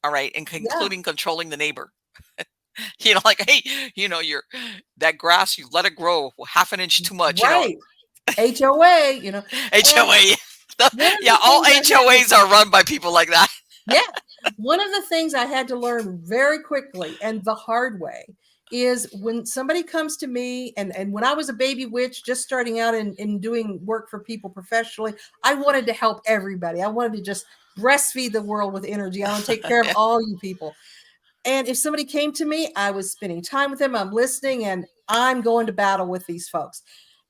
All right, Yeah. including controlling the neighbor. Like, hey, you're that grass, you let it grow half an inch too much, Right. HOA, and HOA. one of Yeah, the all things I had to, HOAs are run by people like that. yeah, one of the things I had to learn very quickly and the hard way is when somebody comes to me, and when I was a baby witch, just starting out in doing work for people professionally, I wanted to help everybody. I wanted to just breastfeed the world with energy. I want to take care of Yeah. all you people. And if somebody came to me, I was spending time with them, I'm listening, and I'm going to battle with these folks.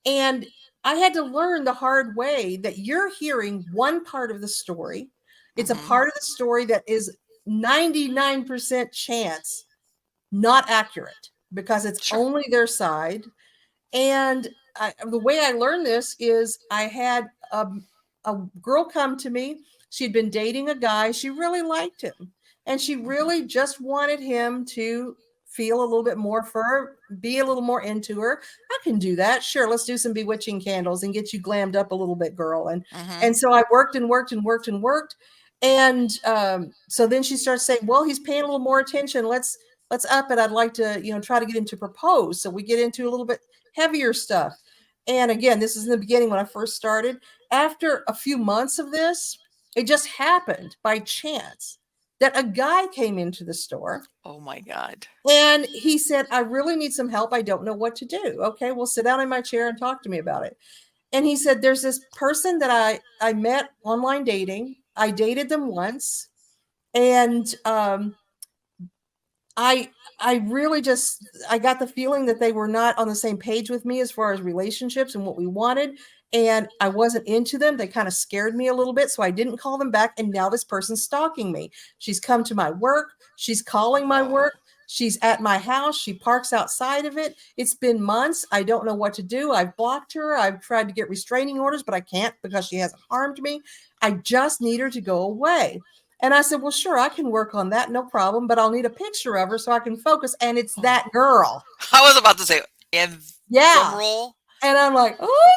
And I had to learn the hard way that you're hearing one part of the story. It's a Hmm. part of the story that is 99% chance not accurate because it's Sure. only their side. And the way I learned this is I had a girl come to me. She'd been dating a guy. She really liked him. And she Hmm. really just wanted him to feel a little bit more for her, be a little more into her. I can do that. Sure, let's do some bewitching candles and get you glammed up a little bit, girl. And Hmm. so I worked and worked and worked and worked. And so then she starts saying, well, he's paying a little more attention. Let's up it. I'd like to, try to get him to propose. So we get into a little bit heavier stuff. And again, this is in the beginning when I first started. After a few months of this, it just happened by chance that a guy came into the store Oh my God. and he said, I really need some help. I don't know what to do. Okay, well, sit down in my chair and talk to me about it. And he said, there's this person that I met online dating. I dated them once. And I I really just I got the feeling that they were not on the same page with me as far as relationships and what we wanted, and I wasn't into them. They kind of scared me a little bit, so I didn't call them back, and now this person's stalking me. She's come to my work, she's calling my Oh. work, she's at my house, she parks outside of it. It's been months. I don't know what to do. I've blocked her. I've tried to get restraining orders, but I can't because she hasn't harmed me. I just need her to go away. And I said, well, sure, I can work on that. No problem. But I'll need a picture of her so I can focus. And it's Oh. that girl. I was about to say, and drum Yeah. roll. And I'm like, oh.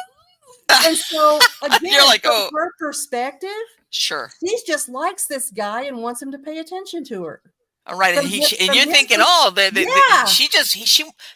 And so You're again, like, from oh, her perspective, sure. she just likes this guy and wants him to pay attention to her. All right, and and From you're his thinking, oh, yeah, she just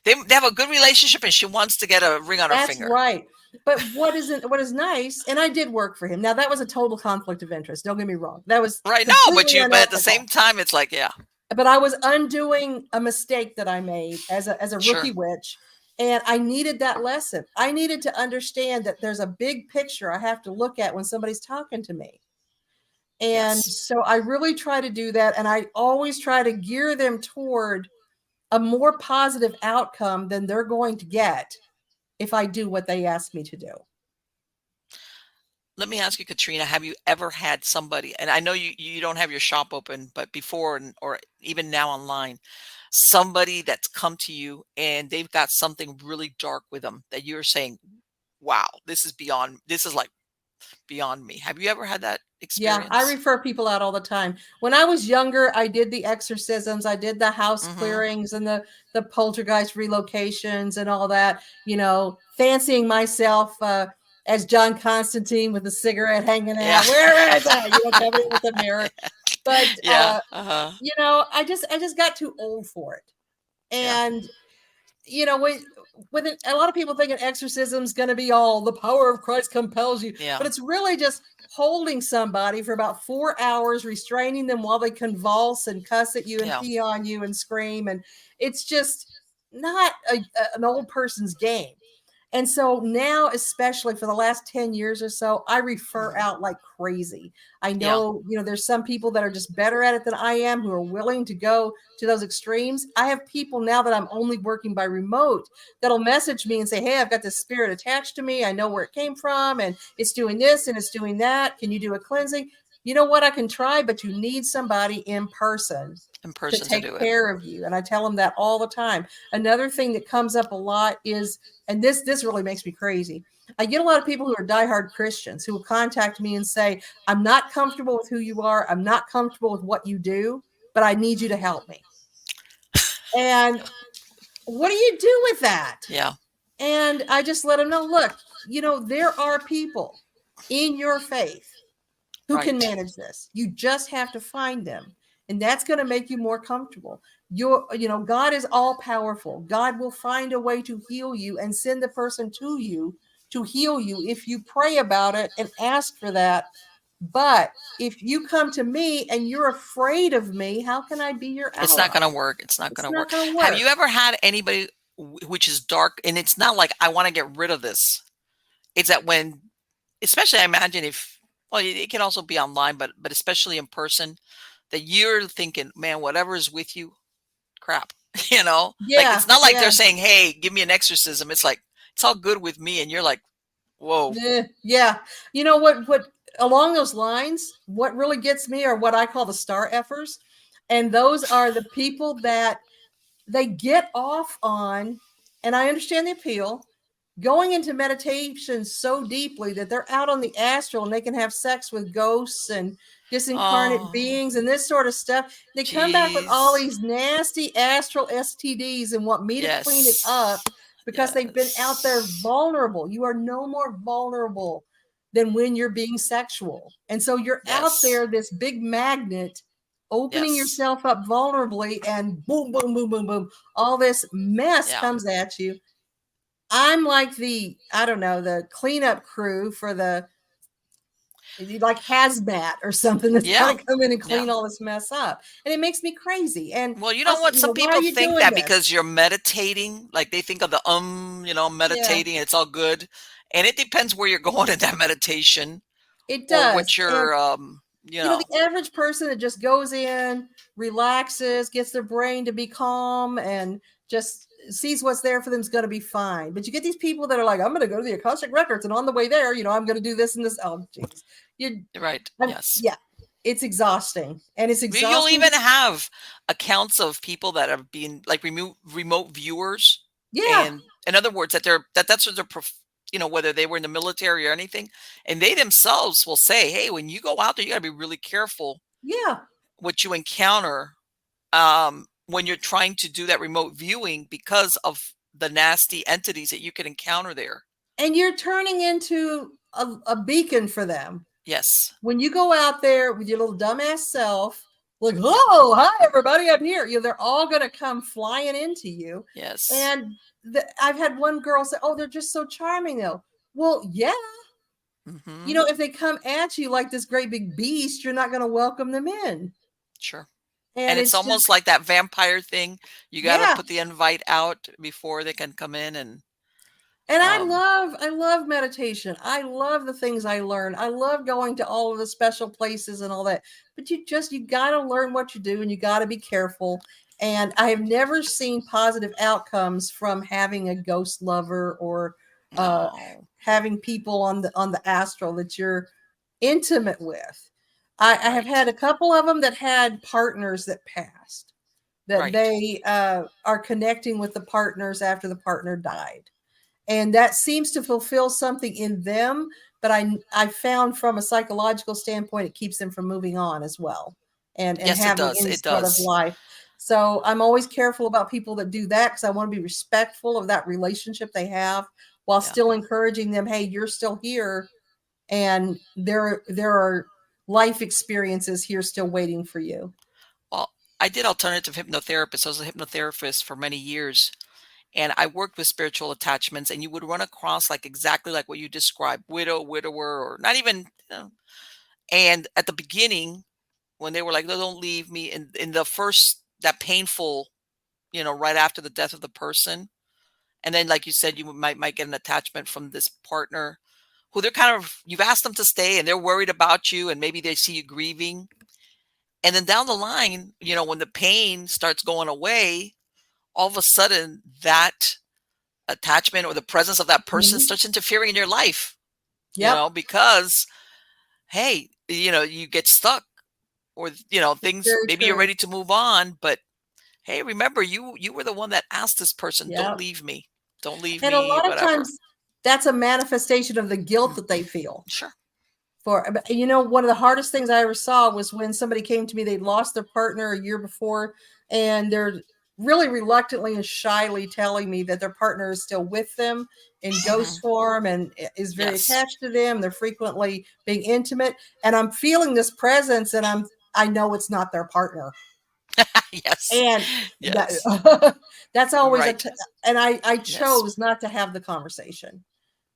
they have a good relationship, and she wants to get a ring on her that's finger. right. But what is nice, and I did work for him. Now that was a total conflict of interest. Don't get me wrong. That was Right? No, completely but at the same unethical. time, it's like, yeah, But I was undoing a mistake that I made as a sure, rookie witch. And I needed that lesson. I needed to understand that there's a big picture I have to look at when somebody's talking to me. And yes. so I really try to do that. And I always try to gear them toward a more positive outcome than they're going to get if I do what they ask me to do. Let me ask you, Katrina, have you ever had somebody, and I know you don't have your shop open, but before or even now online, somebody that's come to you and they've got something really dark with them that you're saying, wow, this is like beyond me. Have you ever had that Yeah, I experience? refer people out all the time. When I was younger, I did the exorcisms, I did the house Mm-hmm. clearings and the poltergeist relocations and all that, fancying myself as John Constantine with a cigarette hanging Yeah. out. Where is that? Covered it with a mirror. But Yeah. Uh-huh. I just got too old for it. Yeah. And with it, a lot of people think an exorcism is going to be all the power of Christ compels you, Yeah. but it's really just holding somebody for about 4 hours, restraining them while they convulse and cuss at you and Yeah. pee on you and scream. And it's just not an old person's game. And so now, especially for the last 10 years or so, I refer Hmm. out like crazy. I Yeah. know, there's some people that are just better at it than I am who are willing to go to those extremes. I have people now that I'm only working by remote that'll message me and say, hey, I've got this spirit attached to me. I know where it came from and it's doing this and it's doing that. Can you do a cleansing? you know what, I can try, but you need somebody in person in to person to take do it. care of you. And I tell them that all the time. Another thing that comes up a lot is, and this really makes me crazy. I get a lot of people who are diehard Christians who will contact me and say, I'm not comfortable with who you are. I'm not comfortable with what you do, but I need you to help me. And what do you do with that? Yeah. And I just let them know, look, there are people in your faith who can Right. manage this. You just have to find them. And that's going to make you more comfortable. God is all powerful. God will find a way to heal you and send the person to you to heal you if you pray about it and ask for that. But if you come to me and you're afraid of me, how can I be your It's not ally? going to work. It's not going It's to not work. going to Have work. you ever had anybody which is dark, and it's not like I want to get rid of this. It's that when, especially I imagine if, well, it can also be online, but especially in person, that you're thinking, man, whatever is with you, crap. Like Yeah, it's not like yeah. they're saying, hey, give me an exorcism. It's like, it's all good with me. And you're like, whoa. Yeah. You know what along those lines, what really gets me are what I call the star effers. And those are the people that they get off on, and I understand the appeal, going into meditation so deeply that they're out on the astral and they can have sex with ghosts and disincarnate Oh, beings and this sort of stuff. They come back with all jeez. these nasty astral STDs and want me to clean it up Yes. because they've been out there Yes. vulnerable. You are no more vulnerable than when you're being sexual. And so you're out Yes. there, this big magnet, opening Yes. yourself up vulnerably, and boom, boom, boom, boom, boom, all this mess Yeah. comes at you. I'm like I don't know, the cleanup crew for the like hazmat or something that's got Yeah. to come in and Yeah. clean all this mess up. And it makes me crazy. And Well, you I'll know say, what? Some why are people you think doing that this? because you're meditating, like they think of the Yeah, meditating, it's all good. And it depends where you're going in that meditation it or does. what And you're the average person that just goes in, relaxes, gets their brain to be calm, and just sees what's there for them is going to be fine. But you get these people that are like, I'm going to go to the Akashic Records, and on the way there, I'm going to do this and this. Oh, jeez. You, right. Yes. yeah, it's exhausting. And it's You'll exhausting. even have accounts of people that have been like remote viewers, Yeah, and in other words, that's what whether they were in the military or anything, and they themselves will say, hey, when you go out there, you got to be really careful yeah. what you encounter when you're trying to do that remote viewing because of the nasty entities that you could encounter there. And you're turning into a beacon for them. Yes. When you go out there with your little dumbass self, like, oh, hi, everybody, I'm here. They're all going to come flying into you. Yes. And I've had one girl say, oh, they're just so charming, though. Well, yeah. Mm-hmm. If they come at you like this great big beast, you're not going to welcome them in. Sure. And And it's it's just, almost like that vampire thing. You got to yeah. put the invite out before they can come in, and And um, I love meditation. I love the things I learn. I love going to all of the special places and all that. But you got to learn what you do, and you got to be careful. And I have never seen positive outcomes from having a ghost lover or uh, no. having people on the astral that you're intimate with. I have Right. had a couple of them that had partners that passed, that Right. they are connecting with the partners after the partner died, and that seems to fulfill something in them. But I found from a psychological standpoint, it keeps them from moving on as well, and Yes, it having does. any It sort of does. life. So I'm always careful about people that do that, because I want to be respectful of that relationship they have, while Yeah. still encouraging them, hey, you're still here, and there are life experiences here still waiting for you. Well, I did alternative hypnotherapist. I was a hypnotherapist for many years, and I worked with spiritual attachments. And you would run across like exactly like what you described, widow, widower, or not even. And at the beginning, when they were like, "No, don't leave me," in the first that painful, right after the death of the person, and then like you said, you might get an attachment from this partner who they're kind of you've asked them to stay, and they're worried about you, and maybe they see you grieving. And then down the line, when the pain starts going away, all of a sudden that attachment or the presence of that person Mhm. starts interfering in your life, Yep. because, hey, you get stuck, or things, Very maybe you're true. ready to move on, but hey, remember, you were the one that asked this person, don't Yeah. leave me, don't leave And a me, lot of whatever. times that's a manifestation of the guilt that they feel. Sure. For one of the hardest things I ever saw was when somebody came to me, they'd lost their partner a year before, and they're really reluctantly and shyly telling me that their partner is still with them in Hmm. ghost form and is very Yes. attached to them. They're frequently being intimate, and I'm feeling this presence, and I know it's not their partner. Yes. And Yes. that's always Right. and I Yes. chose not to have the conversation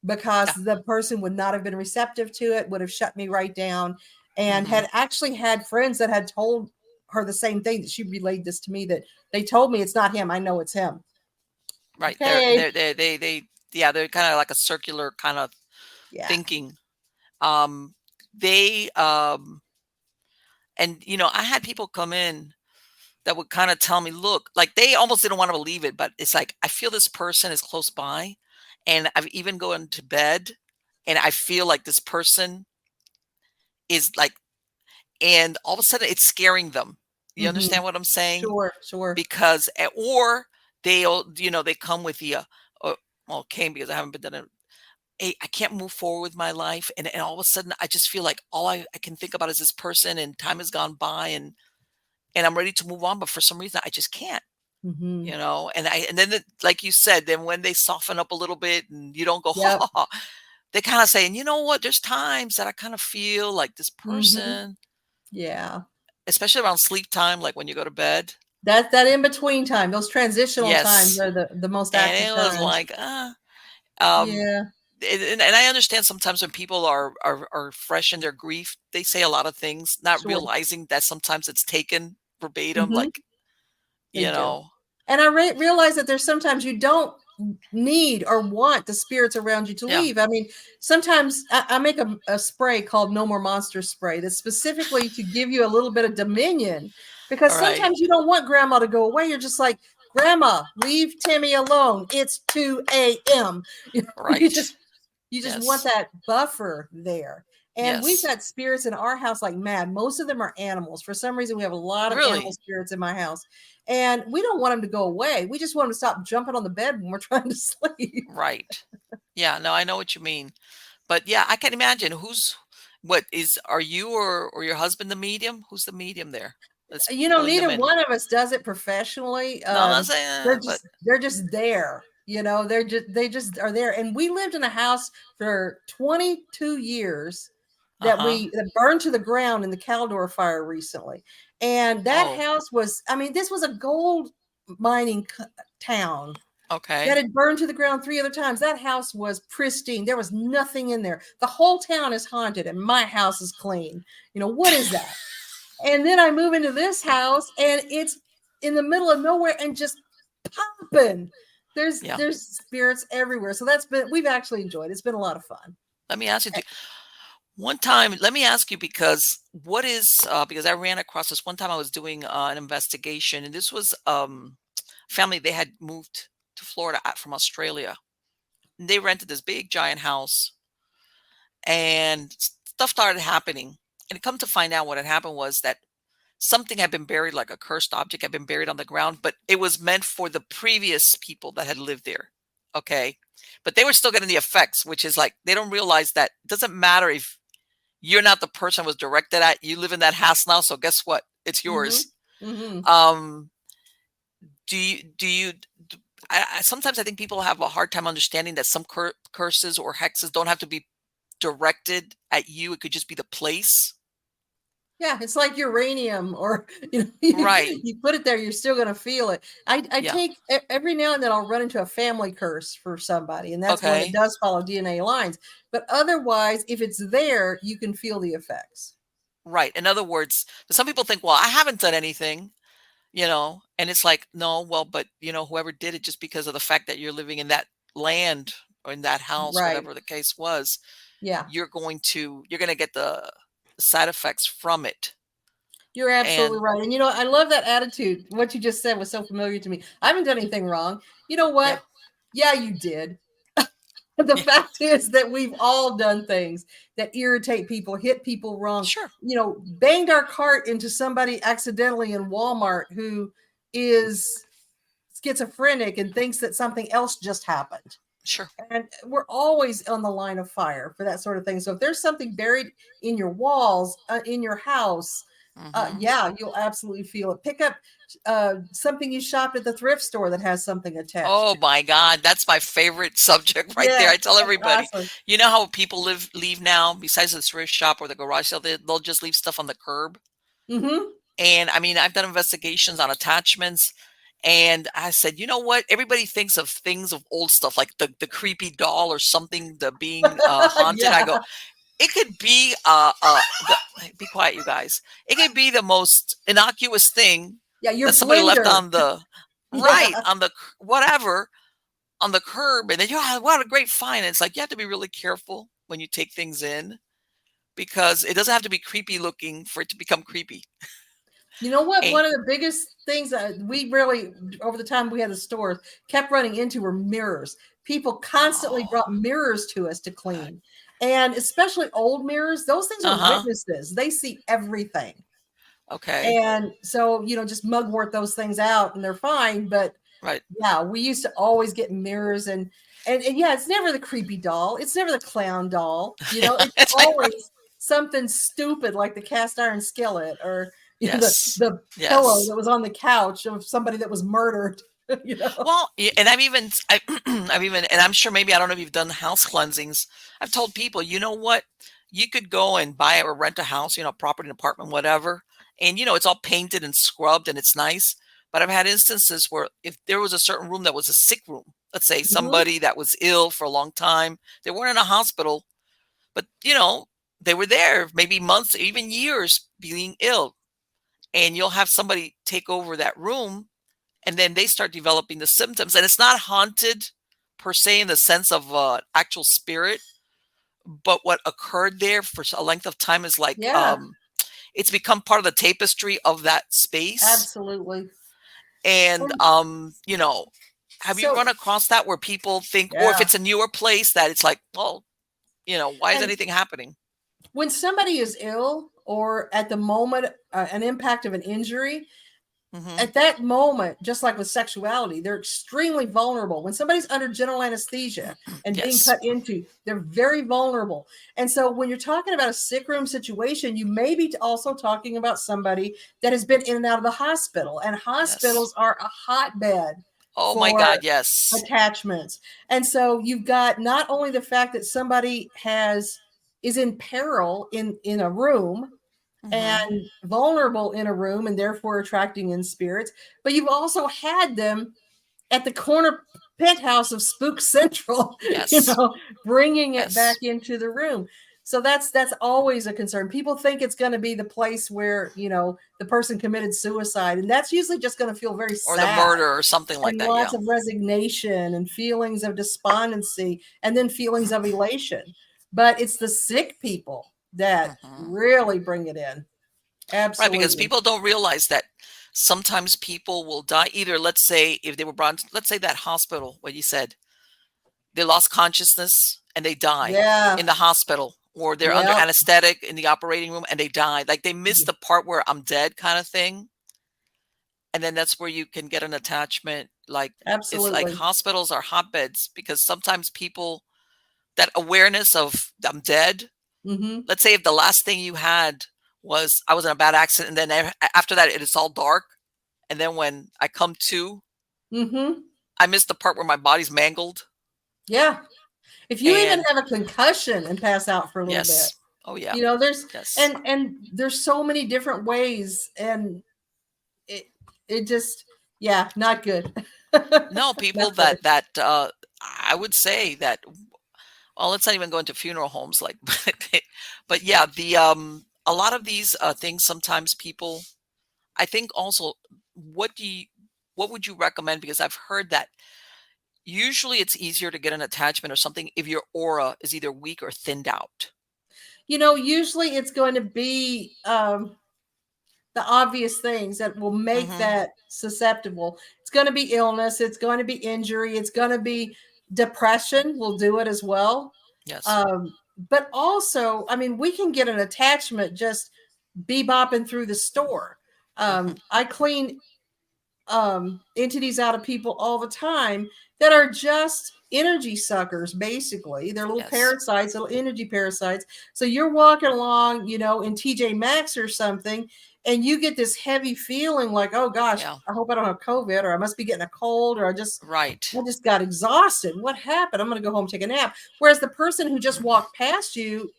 because Yeah. the person would not have been receptive to it, would have shut me right down, and Hmm. had actually had friends that had told her the same thing, that she relayed this to me, that they told me it's not him. I know it's him. Right. Okay. Yeah, they're kind of like a circular kind of Yeah. thinking. Um, they and I had people come in that would kind of tell me, look, like they almost didn't want to believe it, but it's like, I feel this person is close by, and I've even gone to bed, and I feel like this person is like, and all of a sudden it's scaring them. You Mm-hmm. understand what I'm saying? Sure, sure. Because, or they come with the, uh, well, came because I haven't been done it. Hey, I can't move forward with my life. And all of a sudden I just feel like all I can think about is this person, and time has gone by, and I'm ready to move on, but for some reason I just can't. Mm-hmm. And then like you said, then when they soften up a little bit and you don't go, ha Yep. ha ha, they kind of say, and you know what? There's times that I kind of feel like this Mm-hmm. person, Yeah. especially around sleep time, like when you go to bed. That in between time, those transitional times Yes. are the most And active it was times. like, um, Yeah. and I understand sometimes when people are fresh in their grief, they say a lot of things, not Sure. realizing that sometimes it's taken verbatim, Mm-hmm. like, They you do. know, And I realize that there's sometimes you don't need or want the spirits around you to yeah, leave. I mean, sometimes I make a spray called No More Monster Spray that's specifically to give you a little bit of dominion, because all right, sometimes you don't want grandma to go away. You're just like, Grandma, leave Timmy alone. It's 2 a.m. You right, just want yes, that buffer there. And we've yes, got spirits in our house like mad. Most of them are animals. For some reason, we have a lot of animal really, spirits in my house. And we don't want them to go away. We just want them to stop jumping on the bed when we're trying to sleep. right, yeah. No, I know what you mean, but yeah, I can imagine what is are you or your husband the medium? Who's the medium there? That's pulling them Neither in. one of us does it professionally. No, I'm not saying, but They're just there. They just are there. And we lived in a house for 22 years uh huh. that burned to the ground in the Caldor fire recently. And that Oh, house was, I mean, this was a gold mining town that okay. had burned to the ground 3 other times. That house was pristine. There was nothing in there. The whole town is haunted, and my house is clean. What is that? And then I move into this house, and it's in the middle of nowhere and just popping. Yeah. There's spirits everywhere. So we've actually enjoyed it. It's been a lot of fun. Let me ask you. One time, let me ask you, because because I ran across this one time. I was doing an investigation, and this was family. They had moved to Florida from Australia. And they rented this big giant house, and stuff started happening. And come to find out, what had happened was that something had been buried, like a cursed object had been buried on the ground, but it was meant for the previous people that had lived there. Okay. But they were still getting the effects, which is like they don't realize that it doesn't matter if you're not the person was directed at. You live in that house now, so guess what? It's Mm-hmm. yours. Mm-hmm. Um, do you sometimes I think people have a hard time understanding that some curses or hexes don't have to be directed at you. It could just be the place. Yeah, it's like uranium, or Right. you put it there, you're still going to feel it. I Yeah. take every now and then I'll run into a family curse for somebody, and that's when it Okay. does follow DNA lines. But otherwise, if it's there, you can feel the effects. Right. In other words, some people think, well, I haven't done anything, and it's like, no, well, but whoever did it, just because of the fact that you're living in that land or in that house, Right. whatever the case was, Yeah. you're going to get the side effects from it. You're absolutely And right. And I love that attitude. What you just said was so familiar to me. I haven't done anything wrong. You know yeah, what? Yeah, you did. The Yeah. fact is that we've all done things that irritate people, hit people wrong, Sure. banged our cart into somebody accidentally in Walmart who is schizophrenic and thinks that something else just happened. Sure. And we're always on the line of fire for that sort of thing. So if there's something buried in your walls, in your house, Hmm. yeah, you'll absolutely feel it. Pick up something you shopped at the thrift store that has something attached Oh to it. my God, that's my favorite subject right there. Yeah, I tell that's everybody, awesome. you know how people leave now, besides the thrift shop or the garage sale, they'll just leave stuff on the curb. Mm-hmm. And I mean, I've done investigations on attachments, and I said, you know what? Everybody thinks of things of old stuff, like the creepy doll or something, the being haunted. I Yeah, go, it could be be quiet, you guys. It could be the most innocuous thing yeah, your that somebody left blender. on the Yeah, right on the whatever on the curb, and then you what a great find. And it's like you have to be really careful when you take things in because it doesn't have to be creepy looking for it to become creepy. you know what? And One of the biggest things that we really, over the time we had the stores, kept running into were mirrors. People constantly oh, brought mirrors to us to clean. And especially old mirrors, those things are uh-huh. witnesses. They see everything. Okay. And so, just mugwort those things out and they're fine. But Right. yeah, we used to always get mirrors and yeah, it's never the creepy doll. It's never the clown doll. It's It's like, always something stupid like the cast iron skillet or yes. the pillow Yes. that was on the couch of somebody that was murdered. Well, and I've even, and I'm sure maybe I don't know if you've done house cleansings. I've told people, you know what, you could go and buy or rent a house, property, an apartment, whatever, and it's all painted and scrubbed and it's nice. But I've had instances where if there was a certain room that was a sick room, let's say Mhm. somebody that was ill for a long time, they weren't in a hospital, but they were there maybe months, even years being ill, and you'll have somebody take over that room and then they start developing the symptoms, and it's not haunted per se in the sense of actual spirit, but what occurred there for a length of time is like Yeah, it's become part of the tapestry of that space. absolutely. And Um, have you so run across that where people think, or if yeah, it's a newer place, that it's like, well, why is and anything happening? when somebody is ill or at the moment an impact of an injury, Hmm. at that moment, just like with sexuality, they're extremely vulnerable. When somebody's under general anesthesia and being Yes. cut into, they're very vulnerable. And so when you're talking about a sick room situation, you may be also talking about somebody that has been in and out of the hospital. And Yes. hospitals are a hotbed Oh my for God, yes. attachments. And so you've got not only the fact that somebody is in peril in a room and Hmm. vulnerable in a room and therefore attracting in spirits. But you've also had them at the corner penthouse of Spook Central, Yes. bringing it back Yes. into the room. So that's always a concern. People think it's going to be the place where the person committed suicide, and that's usually just going to feel very Or the sad murder or something like and that. Yeah. lots of resignation and feelings of despondency and then feelings of elation. But it's the sick people that Hmm. really bring it in. Right, because Absolutely. people don't realize that sometimes people will die. Either, let's say, if they were brought, let's say that hospital, what you said, they lost consciousness and they die Yeah. in the hospital, or they're under Yep. anesthetic in the operating room and they die. Like they miss the part where I'm dead kind of thing. And then that's where you can get an attachment. Like it's like Absolutely. hospitals are hotbeds because sometimes people, that awareness of I'm dead. Mm-hmm. Let's say if the last thing you had was I was in a bad accident, and then after that it's all dark, and then when I come to, Mm-hmm. I miss the part where my body's mangled. Yeah. If you even And have a concussion and pass out for a little bit, yes, oh yeah, there's yes. and there's so many different ways, and it it just yeah, not good. No, Not people good. that I would say that. Well, let's not even go into funeral homes, like, but yeah, the a lot of these things. Sometimes people, I think also, what do you, what would you recommend? Because I've heard that usually it's easier to get an attachment or something if your aura is either weak or thinned out. Usually it's going to be the obvious things that will make Hmm. that susceptible. It's going to be illness, it's going to be injury, it's going to be Depression will do it as well. Yes. Um, but also, I mean, we can get an attachment just bebopping through the store. Hmm. I clean entities out of people all the time that are just energy suckers, basically. They're little Yes. parasites, little energy parasites. So you're walking along, in TJ Maxx or something, and you get this heavy feeling like, oh gosh, Yeah. I hope I don't have COVID, or I must be getting a cold, or Right. I just got exhausted. What happened? I'm going to go home and take a nap. Whereas the person who just walked past you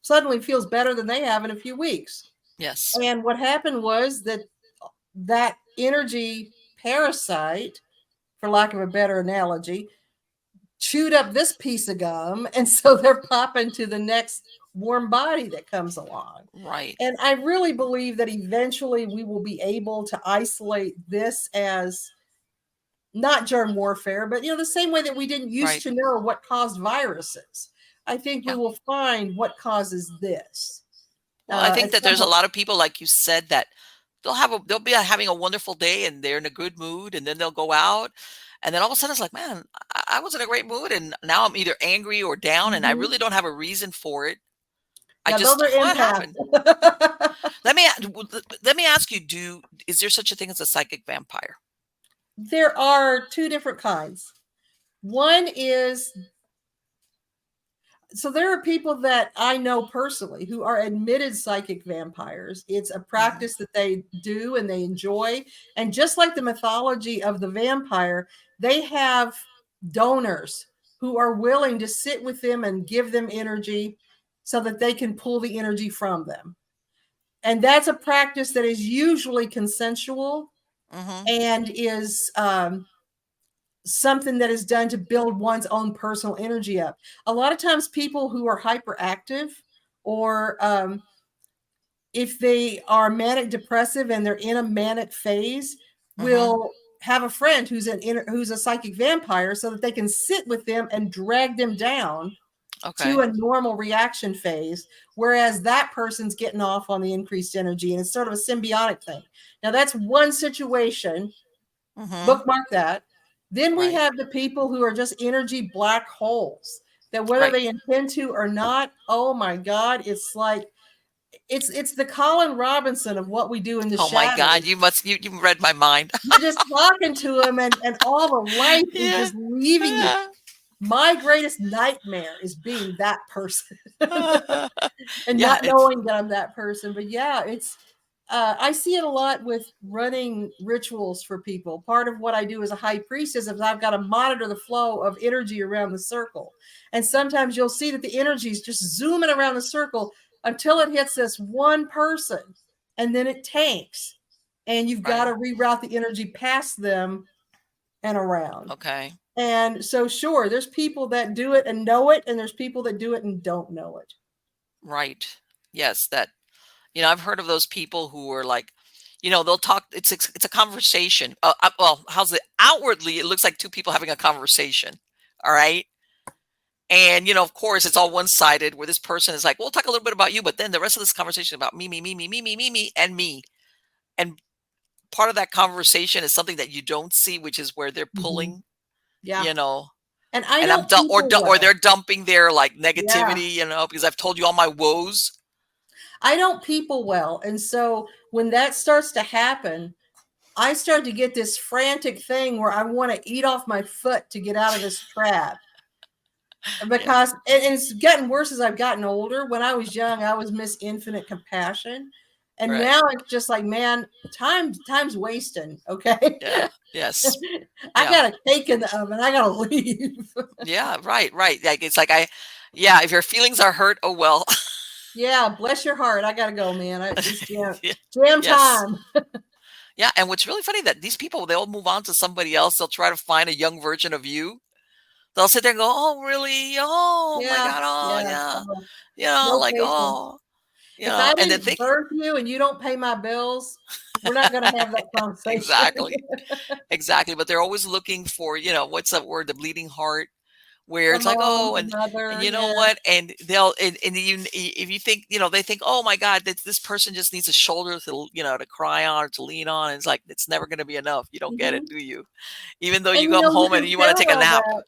suddenly feels better than they have in a few weeks. Yes. And what happened was that energy parasite, for lack of a better analogy, chewed up this piece of gum. And so they're popping to the next warm body that comes along. Right. And I really believe that eventually we will be able to isolate this as not germ warfare, but the same way that we didn't used Right. to know what caused viruses. I think we Yeah. will find what causes this Well, I at think that some there's a point. lot of people, like you said, that they'll be having a wonderful day and they're in a good mood, and then they'll go out, and then all of a sudden it's like, man, I was in a great mood, and now I'm either angry or down, and I Mhm. really don't have a reason for it. I Yeah, those just are what happened? empaths. Let me ask you: is there such a thing as a psychic vampire? There are two different kinds. One is, so there are people that I know personally who are admitted psychic vampires. It's a Hmm. practice that they do and they enjoy. And just like the mythology of the vampire, they have donors who are willing to sit with them and give them energy so that they can pull the energy from them. And that's a practice that is usually consensual Hmm. and is something that is done to build one's own personal energy up. A lot of times, people who are hyperactive, or if they are manic depressive and they're in a manic phase, Hmm. will have a friend who's a psychic vampire, so that they can sit with them and drag them down to Okay. a normal reaction phase, whereas that person's getting off on the increased energy, and it's sort of a symbiotic thing. Now, that's one situation. Hmm. Bookmark that. Then we Right. have the people who are just energy black holes, that whether Right. they intend to or not, oh my God, it's like it's the Colin Robinson of what we do in the Oh my shadows. God, you read my mind. You're just talking to him, and all the life is Yeah. just leaving you. Yeah. My greatest nightmare is being that person and Yeah. not It's knowing that I'm that person. But yeah, it's I see it a lot with running rituals for people. Part of what I do as a high priestess is I've got to monitor the flow of energy around the circle. And sometimes you'll see that the energy is just zooming around the circle until it hits this one person, and then it tanks. And you've got right. to reroute the energy past them and around. Okay. And so, sure, there's people that do it and know it, and there's people that do it and don't know it. Right. Yes. I've heard of those people who are like, they'll talk. It's a conversation. Well, how's it outwardly? It looks like two people having a conversation. All right. And, of course, it's all one sided where this person is like, we'll talk a little bit about you, but then the rest of this conversation is about me, me, me, me, me, me, me, me, and me. And part of that conversation is something that you don't see, which is where they're Mhm. pulling, Yeah. you know, And I and I'm don't done, people or well. they're dumping their like Yeah. negativity, because I've told you all my woes. I don't people well. And so when that starts to happen, I start to get this frantic thing where I want to eat off my foot to get out of this trap. Yeah. Because and it's getting worse as I've gotten older. When I was young, I was Miss Infinite Compassion. And Right. now it's just like, man, time's wasting. Okay. Yeah. Yes. I Yeah. got a cake in the oven. I gotta leave. Yeah. Right. Right. Like it's like yeah. If your feelings are hurt, oh well. Yeah, bless your heart. I gotta go, man. It's Yeah. jam Yes. time. Yeah. And what's really funny that these people they'll move on to somebody else. They'll try to find a young version of you. They'll sit there and go, "Oh, really? Oh my Yeah, God! Oh, yeah. yeah." No Like, patience. oh, If I and then didn't think birth you and you don't pay my bills, we're not gonna have that conversation. exactly, exactly. But they're always looking for, what's that word? The bleeding heart, where The it's like, mom, oh, the and mother, you know yeah. what? And they'll, and if you think, they think, oh my God, that this person just needs a shoulder to, to cry on or to lean on. And it's like, it's never going to be enough. You don't get it, Mhm. do you? Even though And you come you home and can you want to take a parallel nap. that.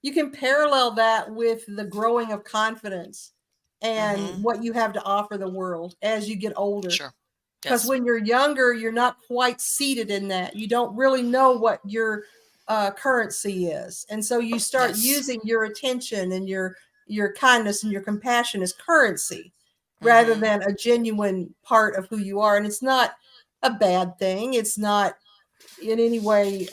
you can parallel that with the growing of confidence and Mhm. what you have to offer the world as you get older. Sure. Because Yes. when you're younger, you're not quite seated in that. You don't really know what your currency is, and so you start Yes. using your attention and your kindness and your compassion as currency rather Mhm. than a genuine part of who you are. And it's not a bad thing. It's not in any way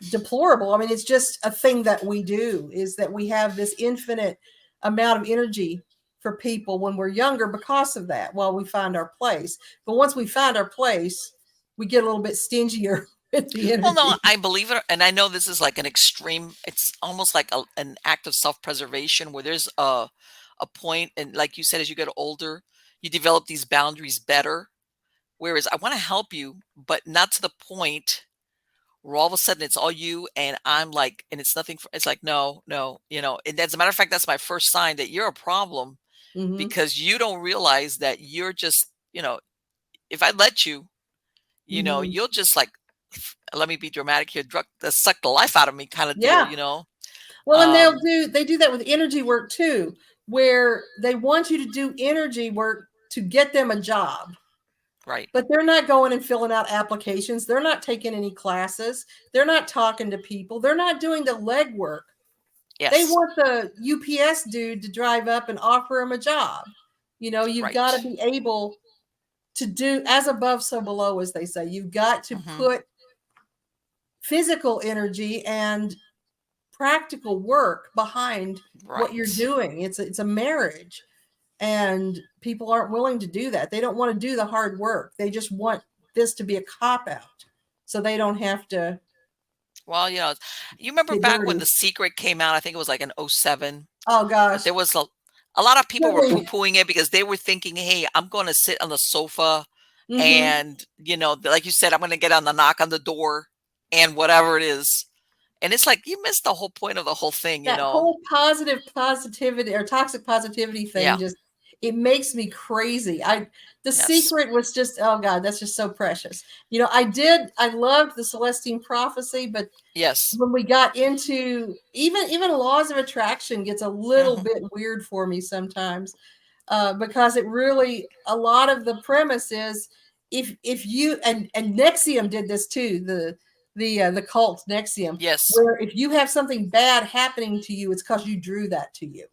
deplorable. I mean, it's just a thing that we do, is that we have this infinite amount of energy for people when we're younger because of that, while we find our place. But once we find our place, we get a little bit stingier with the Well, no, energy. I believe it, and I know this is like an extreme. It's almost like an act of self-preservation where there's a point, and like you said, as you get older, you develop these boundaries better. Whereas I want to help you, but not to the point where all of a sudden it's all you and I'm like, and it's nothing. It's like no, no, And as a matter of fact, that's my first sign that you're a problem Mm-hmm. because you don't realize that you're just, if I let you, Mm-hmm. you'll just like, let me be dramatic here, suck the life out of me kind of deal, Yeah. Well, and Um, they do that with energy work too, where they want you to do energy work to get them a job. right. But they're not going and filling out applications. They're not taking any classes. They're not talking to people. They're not doing the legwork. They Yes. want the UPS dude to drive up and offer them a job. You've got to Right. be able to do as above, so below, as they say. You've got to Hmm. put physical energy and practical work behind what you're Right. doing. It's a marriage, and people aren't willing to do that. They don't want to do the hard work. They just want this to be a cop out so they don't have to Well, you remember get back when dirty. The Secret came out, I think it was like in '07. Oh But gosh. there was a lot of people were Really? poo-pooing it because they were thinking, "Hey, I'm gonna sit on the sofa Mm-hmm. and, like you said, I'm gonna get on the knock on the door and whatever it is." And it's like, you missed the whole point of the whole thing, you That know? whole positive positivity or toxic positivity thing Yeah. just, it makes me crazy. The Yes. Secret was just, oh god, that's just so precious. I loved the Celestine Prophecy, but Yes. when we got into even laws of attraction gets a little Mhm. bit weird for me sometimes, because it really, a lot of the premise is, if you, and Nexium did this too, the cult Nexium, Yes. where if you have something bad happening to you, it's because you drew that to you.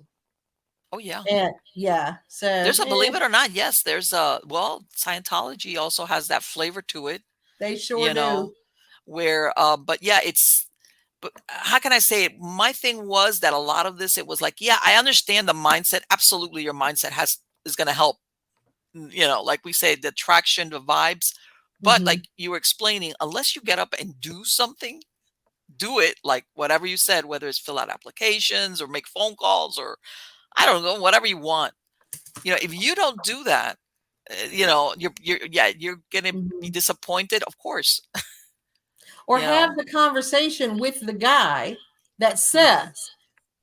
Oh, yeah. And yeah, so Believe it or not, yes, Scientology also has that flavor to it, they sure you do. know, where, but yeah, but how can I say it? My thing was that a lot of this, it was like, yeah, I understand the mindset. Absolutely, your mindset is going to help. Like we say, the attraction, the vibes. But Hmm. like you were explaining, unless you get up and do something, do it. Like whatever you said, whether it's fill out applications or make phone calls or I don't know, whatever you want. If you don't do that, you're gonna be Hmm. disappointed, of course. Or You have know, the conversation with the guy that hmm says,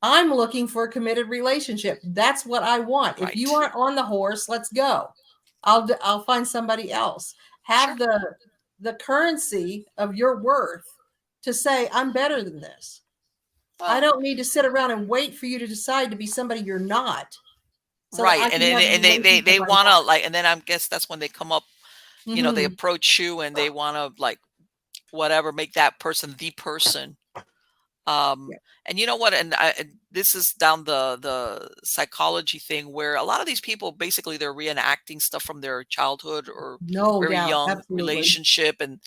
I'm looking for a committed relationship. That's what I want. If you right? aren't on the horse, let's go. I'll find somebody else. Sure. Have the currency of your worth to say, I'm better than this. I Well, don't need to sit around and wait for you to decide to be somebody you're not, so that right, I and can then have the and they relationship I wanna want. like, and then I guess that's when they come up. They Hmm. approach you and they wanna like whatever, make that person the person. Um, Yeah. and you know what? And this is down the psychology thing where a lot of these people basically they're reenacting stuff from their childhood or No very doubt. young Absolutely. relationship, and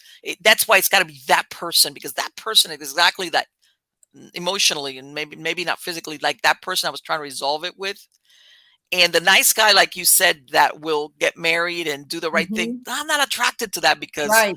that's why it's got to be that person because that person is exactly that emotionally and maybe not physically like that person I was trying to resolve it with. And the nice guy, like you said, that will get married and do the right thing. Hmm. I'm not attracted to that because Right.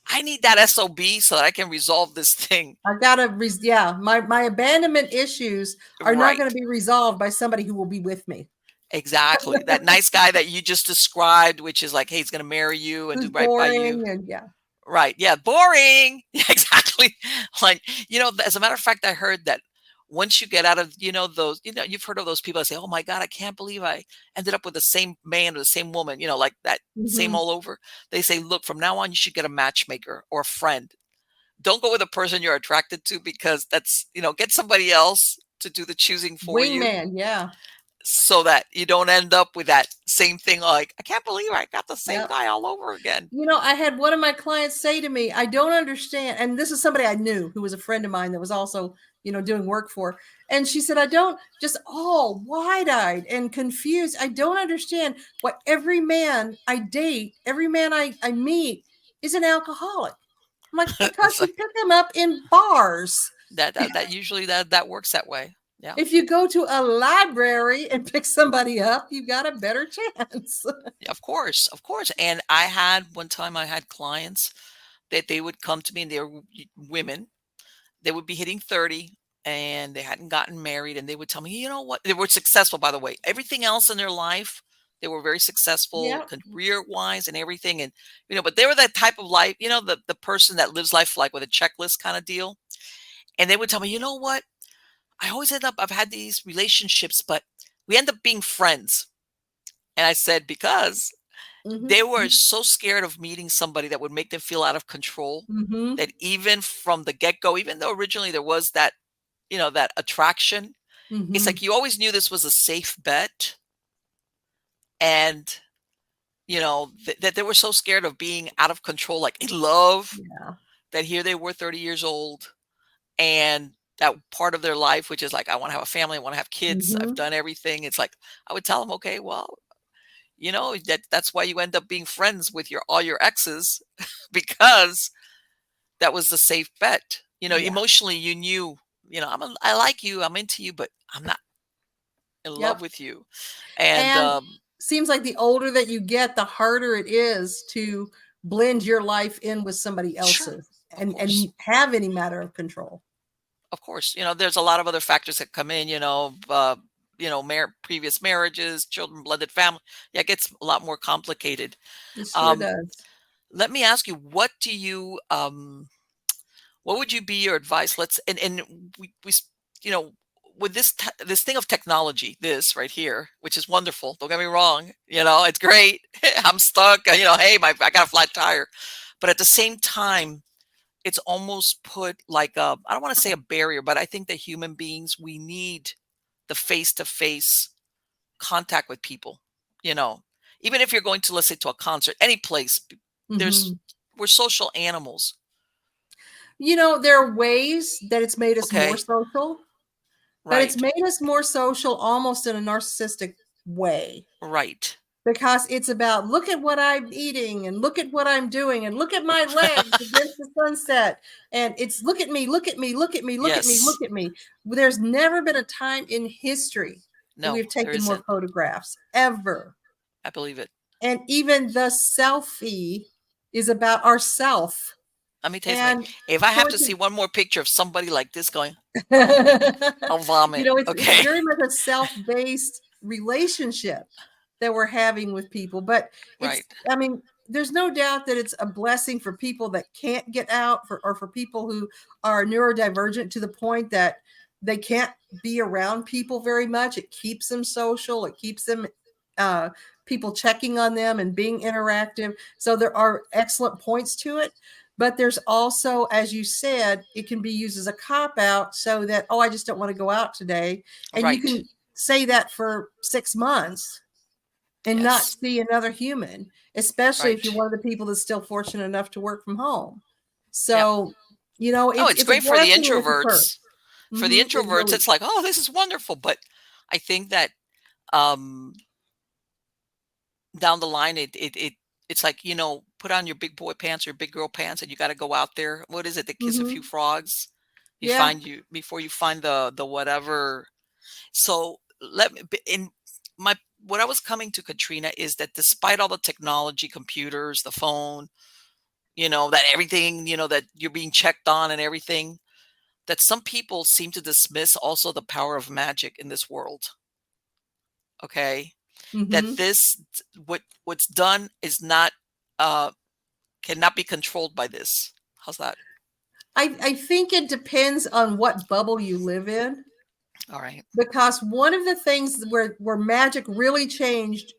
I need that SOB so that I can resolve this thing. I gotta, yeah, my abandonment issues are not going Right. to be resolved by somebody who will be with me. Exactly. That nice guy that you just described, which is like, hey, he's going to marry you and do Who's right by you. boring, and yeah. Right. Yeah. Boring. Yeah, exactly. Like, as a matter of fact, I heard that once you get out of, those, you've heard of those people that say, oh my God, I can't believe I ended up with the same man or the same woman, like that same Hmm. all over. They say, look, from now on, you should get a matchmaker or a friend don't go with a person you're attracted to, because that's, get somebody else to do the choosing for you, Wingman, yeah. so that you don't end up with that same thing, like, I can't believe I got the same Yep. guy all over again. I had one of my clients say to me, I don't understand. And this is somebody I knew who was a friend of mine that was also, doing work for. And she said, I don't, just all wide eyed and confused. I don't understand why every man I date, every man I meet is an alcoholic. I'm like, because It's you like pick them up in bars. that usually that works that way. Yeah. If you go to a library and pick somebody up, you got a better chance. Of course, of course. And I had one time, I had clients that they would come to me, and they were women. They would be hitting 30, and they hadn't gotten married, and they would tell me, you know what? They were successful, by the way. Everything else in their life, they were very successful Yeah. career wise and everything. And, but they were that type of life, the person that lives life like with a checklist kind of deal. And they would tell me, you know what? I've had these relationships, but we end up being friends. And I said, because they were Mm-hmm. so scared of meeting somebody that would make them feel out of control, Mm-hmm. that even from the get-go, even though originally there was that, that attraction, it's Mm-hmm. like you always knew this was a safe bet. And, that they were so scared of being out of control, like in love, Yeah. that here they were 30 years old, and that part of their life, which is like, I want to have a family, I want to have kids, I've Mm-hmm. done everything. It's like, I would tell them, okay, well, that's why you end up being friends with all your exes, because that was the safe bet. Yeah. Emotionally, you knew, I like you, I'm into you, but I'm not in love Yep. with you. And And seems like the older that you get, the harder it is to blend your life in with somebody sure, else's of course, and have any matter of control. of course, there's a lot of other factors that come in. Previous marriages, children, blended family. Yeah, it gets a lot more complicated. It sure Um, does. Let me ask you, what would you be your advice? And you know, with this thing of technology, this right here, which is wonderful. Don't get me wrong. It's great. I'm stuck. Hey, I got a flat tire. But at the same time, it's almost put like I don't want to say a barrier, but I think that human beings, we need the face to face contact with people. You know, Even if you're going to, let's say, to a concert, any place, there's Mm-hmm. we're social animals. There are ways that it's made us more Okay. social, but it's Right. made us more social almost in a narcissistic way. Right. Because it's about, look at what I'm eating and look at what I'm doing and look at my legs against the sunset. And it's, look at me, look at me, look at me, look at me, Yes. look at me. There's never been a time in history that No, we've there taken more isn't. photographs ever. I believe it. And even the selfie is about ourself. Let me tell you something. And If I so have to see one more picture of somebody like this going, I'll vomit. it's Okay. very much a self-based relationship that we're having with people. But Right. I mean, there's no doubt that it's a blessing for people that can't get out, or for people who are neurodivergent to the point that they can't be around people very much. It keeps them social. It keeps them uh, people checking on them and being interactive. So there are excellent points to it. But there's also, as you said, it can be used as a cop out, so that, oh, I just don't want to go out today. And you Right. can say that for 6 months and not Yes. see another human, especially if you're Right. one of the people that's still fortunate enough to work from home. Yeah. So, Oh, it's it's a great for the blessing and it's a curse. introverts. For the It introverts, really. it's like, oh, this is wonderful. But I think that um down the line, it's like, put on your big boy pants or big girl pants, and you got to go out there. What is it? To kiss a few Mm-hmm. frogs. Yeah. Before you find the whatever. So let me in my what I was coming to, Katrina, is that despite all the technology, computers, the phone, that everything, that you're being checked on and everything, that some people seem to dismiss also the power of magic in this world. Okay. That Mm-hmm. what's done is not uh cannot be controlled by this. How's that? I think it depends on what bubble you live in. All right. Because one of the things where magic really changed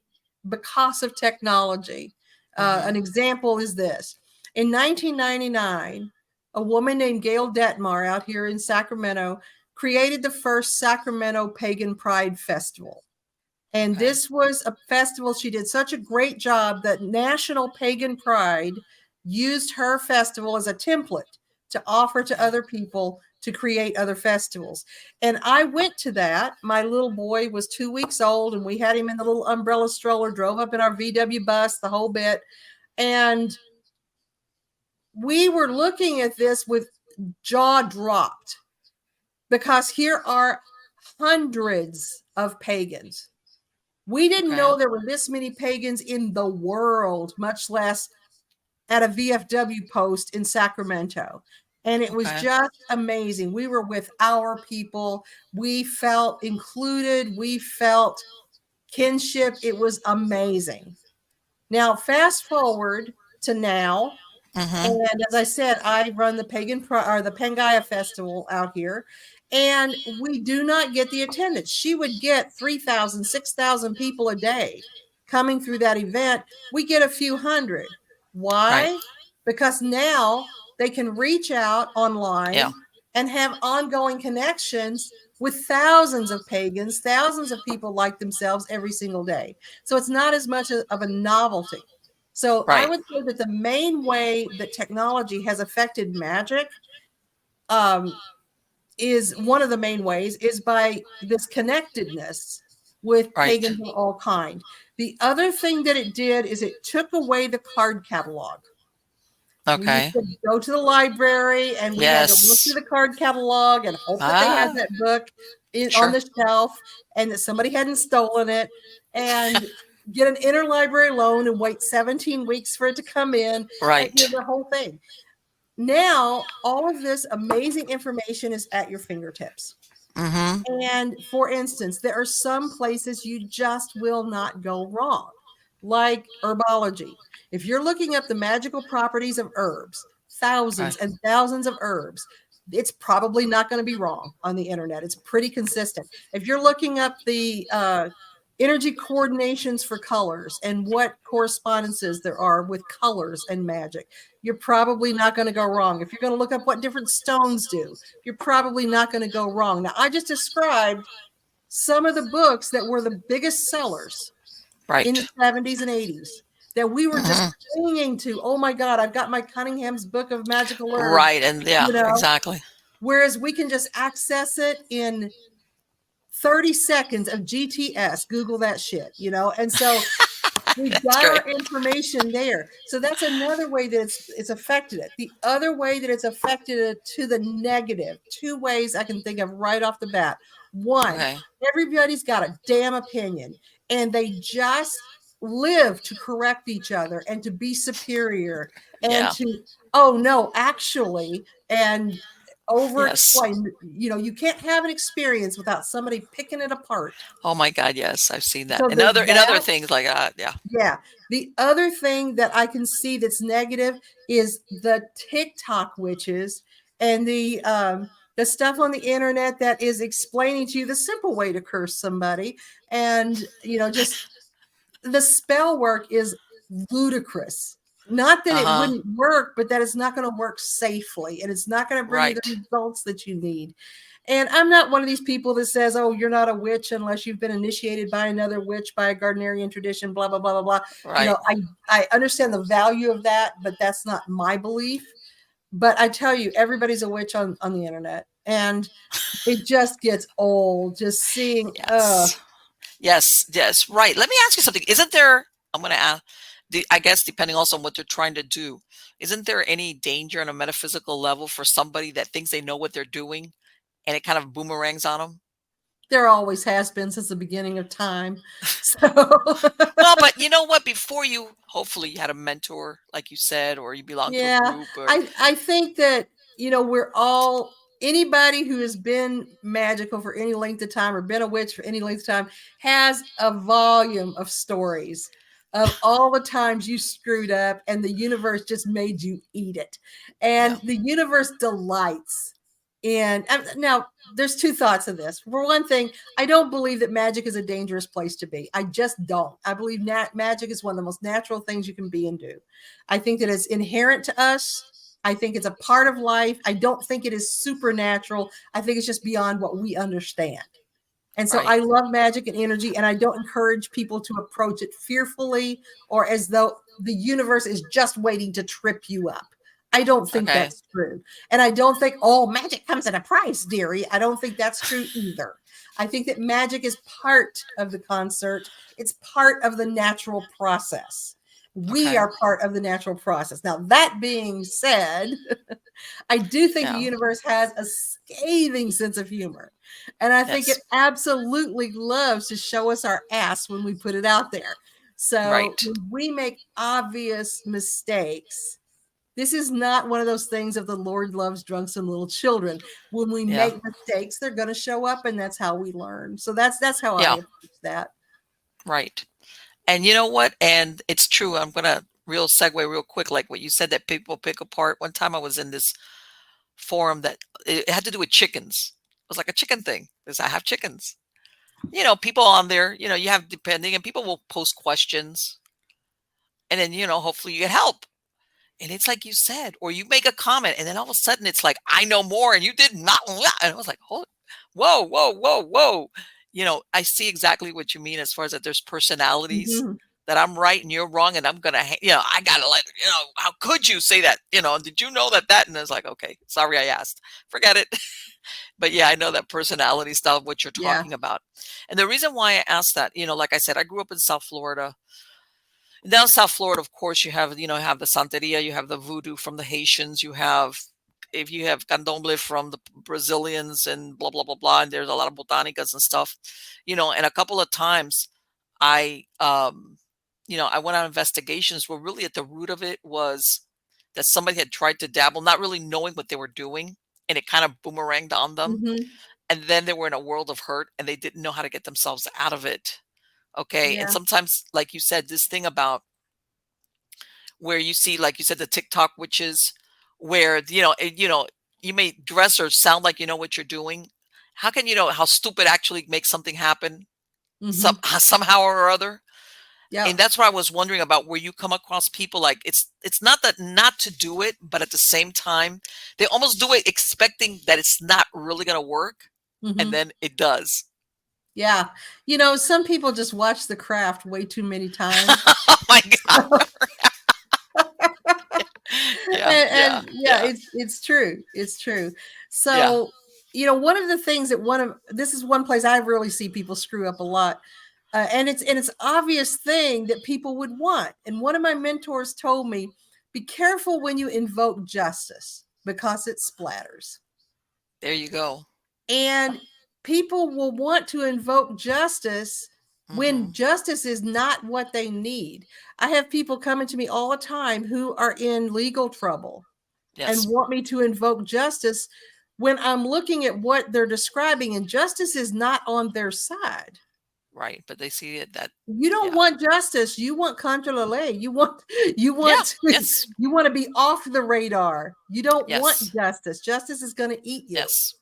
because of technology, Mm-hmm. an example is this: in 1999, a woman named Gail Detmar out here in Sacramento created the first Sacramento Pagan Pride Festival. And Okay. this was a festival. She did such a great job that National Pagan Pride used her festival as a template to offer to Okay. other people to create other festivals. And I went to that. My little boy was 2 weeks old, and we had him in the little umbrella stroller, drove up in our VW bus, the whole bit. And we were looking at this with jaw dropped, because here are hundreds of pagans. We didn't Okay. know there were this many pagans in the world, much less at a VFW post in Sacramento. And it was Okay. just amazing. We were with our people. We felt included. We felt kinship. It was amazing. Now, fast forward to now. Mm-hmm. And as I said, I run the or the Pangaya Festival out here, and we do not get the attendance. She would get 3,000, 6,000 people a day coming through that event. We get a few hundred. Right. Why? Because now they can reach out Yeah. online and have ongoing connections with thousands of pagans, thousands of people like themselves every single day. So it's not as much of a novelty. So I Right. would say that the main way that technology has affected magic, is one of the main ways is by this connectedness with Right. pagans of all kind. The other thing that it did is it took away the card catalog. We used Okay. to go to the library and we had to look through Yes. the card catalog and hope that they had Ah. that book on Sure. the shelf and that somebody hadn't stolen it, and get an interlibrary loan and wait 17 weeks for it to come in, and Right. the whole thing. Now, all of this amazing information is at your fingertips. Mm-hmm. And for instance, there are some places you just will not go wrong, like herbology. If you're looking up the magical properties of herbs, Okay. thousands and thousands of herbs, it's probably not going to be wrong on the internet. It's pretty consistent. If you're looking up the energy coordinations for colors and what correspondences there are with colors and magic, you're probably not going to go wrong. If you're going to look up what different stones do, you're probably not going to go wrong. Now, I just described some of the books that were the biggest sellers in Right. the 70s and 80s that we were just Mm-hmm. clinging to. Oh my God, I've got my Cunningham's book of magical herbs, Right. And yeah, you know, exactly. whereas we can just access it in 30 seconds of GTS. Google that shit, and so we've That's got great. our information there. So that's another way that it's affected it. The other way that it's affected it to the negative, two ways I can think of right off the bat. One, Okay. everybody's got a damn opinion, and they just live to correct each other and to be superior and Yeah. to, oh no, actually, and over Yes. explain. You can't have an experience without somebody picking it apart. Oh my God. Yes, I've seen that. So And there's other that. things like that. Yeah. Yeah. The other thing that I can see that's negative is the TikTok witches and the stuff on the internet that is explaining to you the simple way to curse somebody. And just the spell work is ludicrous. Not that Uh it huh. wouldn't work, but that it's not going to work safely and it's not going to bring you the Right. results that you need. And I'm not one of these people that says, oh, you're not a witch unless you've been initiated by another witch, by a Gardnerian tradition, blah, blah, blah, blah, blah. Right. I understand the value of that, but that's not my belief. But I tell you, everybody's a witch on the internet. And it just gets old just seeing, Yes. Yes. Yes. Right. Let me ask you something. Isn't there? I'm going to ask. I guess depending also on what they're trying to do, isn't there any danger on a metaphysical level for somebody that thinks they know what they're doing, and it kind of boomerangs on them? there always has been since the beginning of time. So Well, but you know what? Before you, hopefully, you had a mentor, like you said, or you belong to a yeah, group, or I think that we're all, anybody who has been magical for any length of time or been a witch for any length of time has a volume of stories of all the times you screwed up and the universe just made you eat it, yeah, and the universe delights in. Now there's two thoughts of this. For one thing, I don't believe that magic is a dangerous place to be. I just don't. I believe magic is one of the most natural things you can be and do. I think that it's inherent to us. I think it's a part of life. I don't think it is supernatural. I think it's just beyond what we understand. And so Right. I love magic and energy, and I don't encourage people to approach it fearfully or as though the universe is just waiting to trip you up. I don't think Okay. that's true. And I don't think, oh, magic comes at a price, dearie. I don't think that's true either. I think that magic is part of the concert, it's part of the natural process. We Okay. are part of the natural process. Now, that being said, I do think the Yeah. universe has a scathing sense of humor. And I think it Yes. absolutely loves to show us our ass when we put it out there. So Right. when we make obvious mistakes, this is not one of those things of the Lord loves drunks and little children. When we Yeah. make mistakes, they're going to show up, and that's how we learn. So that's how I Yeah. approach that. Right. And you know what? And it's true. I'm gonna real segue real quick, like what you said that people pick apart. One time I was in this forum that it had to do with chickens. It was like a chicken thing because I have chickens. People on there, you have depending, and people will post questions, and then hopefully you get help. And it's like you said, or you make a comment, and then all of a sudden it's like, I know more, and you did not. And I was like, oh, whoa, whoa, whoa, whoa. I see exactly what you mean as far as that there's personalities Mm-hmm. that I'm right and you're wrong, and I'm gonna, I gotta let, how could you say that? Did you know that? And I was like, okay, sorry, I asked, forget it. But yeah, I know that personality style, what you're Yeah. talking about. And the reason why I asked that, like I said, I grew up in South Florida. Down South Florida, of course, you have the Santeria, you have the voodoo from the Haitians, if you have candomblé from the Brazilians and blah blah blah blah, and there's a lot of botanicas and stuff, and a couple of times I I went on investigations where really at the root of it was that somebody had tried to dabble, not really knowing what they were doing, and it kind of boomeranged on them. Mm-hmm. And then they were in a world of hurt and they didn't know how to get themselves out of it. Okay. And Yeah. sometimes, like you said, this thing about where you see, like you said, the TikTok witches, where you may dress or sound like you know what you're doing. How can you know how stupid actually makes something happen Mm-hmm. somehow or other? Yeah. And that's what I was wondering about, where you come across people like it's not that not to do it, but at the same time, they almost do it expecting that it's not really going to work, and Mm-hmm. then it does. Yeah. Some people just watch The Craft way too many times. Oh my god! Yeah, And yeah, yeah, yeah, it's true. It's true. yeah. So, one of the things that this is one place I really see people screw up a lot. And it's obvious thing that people would want. And one of my mentors told me, be careful when you invoke justice because it splatters. There you go. And people will want to invoke justice when Hmm. justice is not what they need. I have people coming to me all the time who are in legal trouble and Yes, want me to invoke justice when I'm looking at what they're describing, and justice is not on their side. right. But they see it that, You don't yeah, want justice, you want contra la ley. You yeah, want to, yes, you want to be off the radar. You don't want yes, justice. Justice is going to eat you. yes,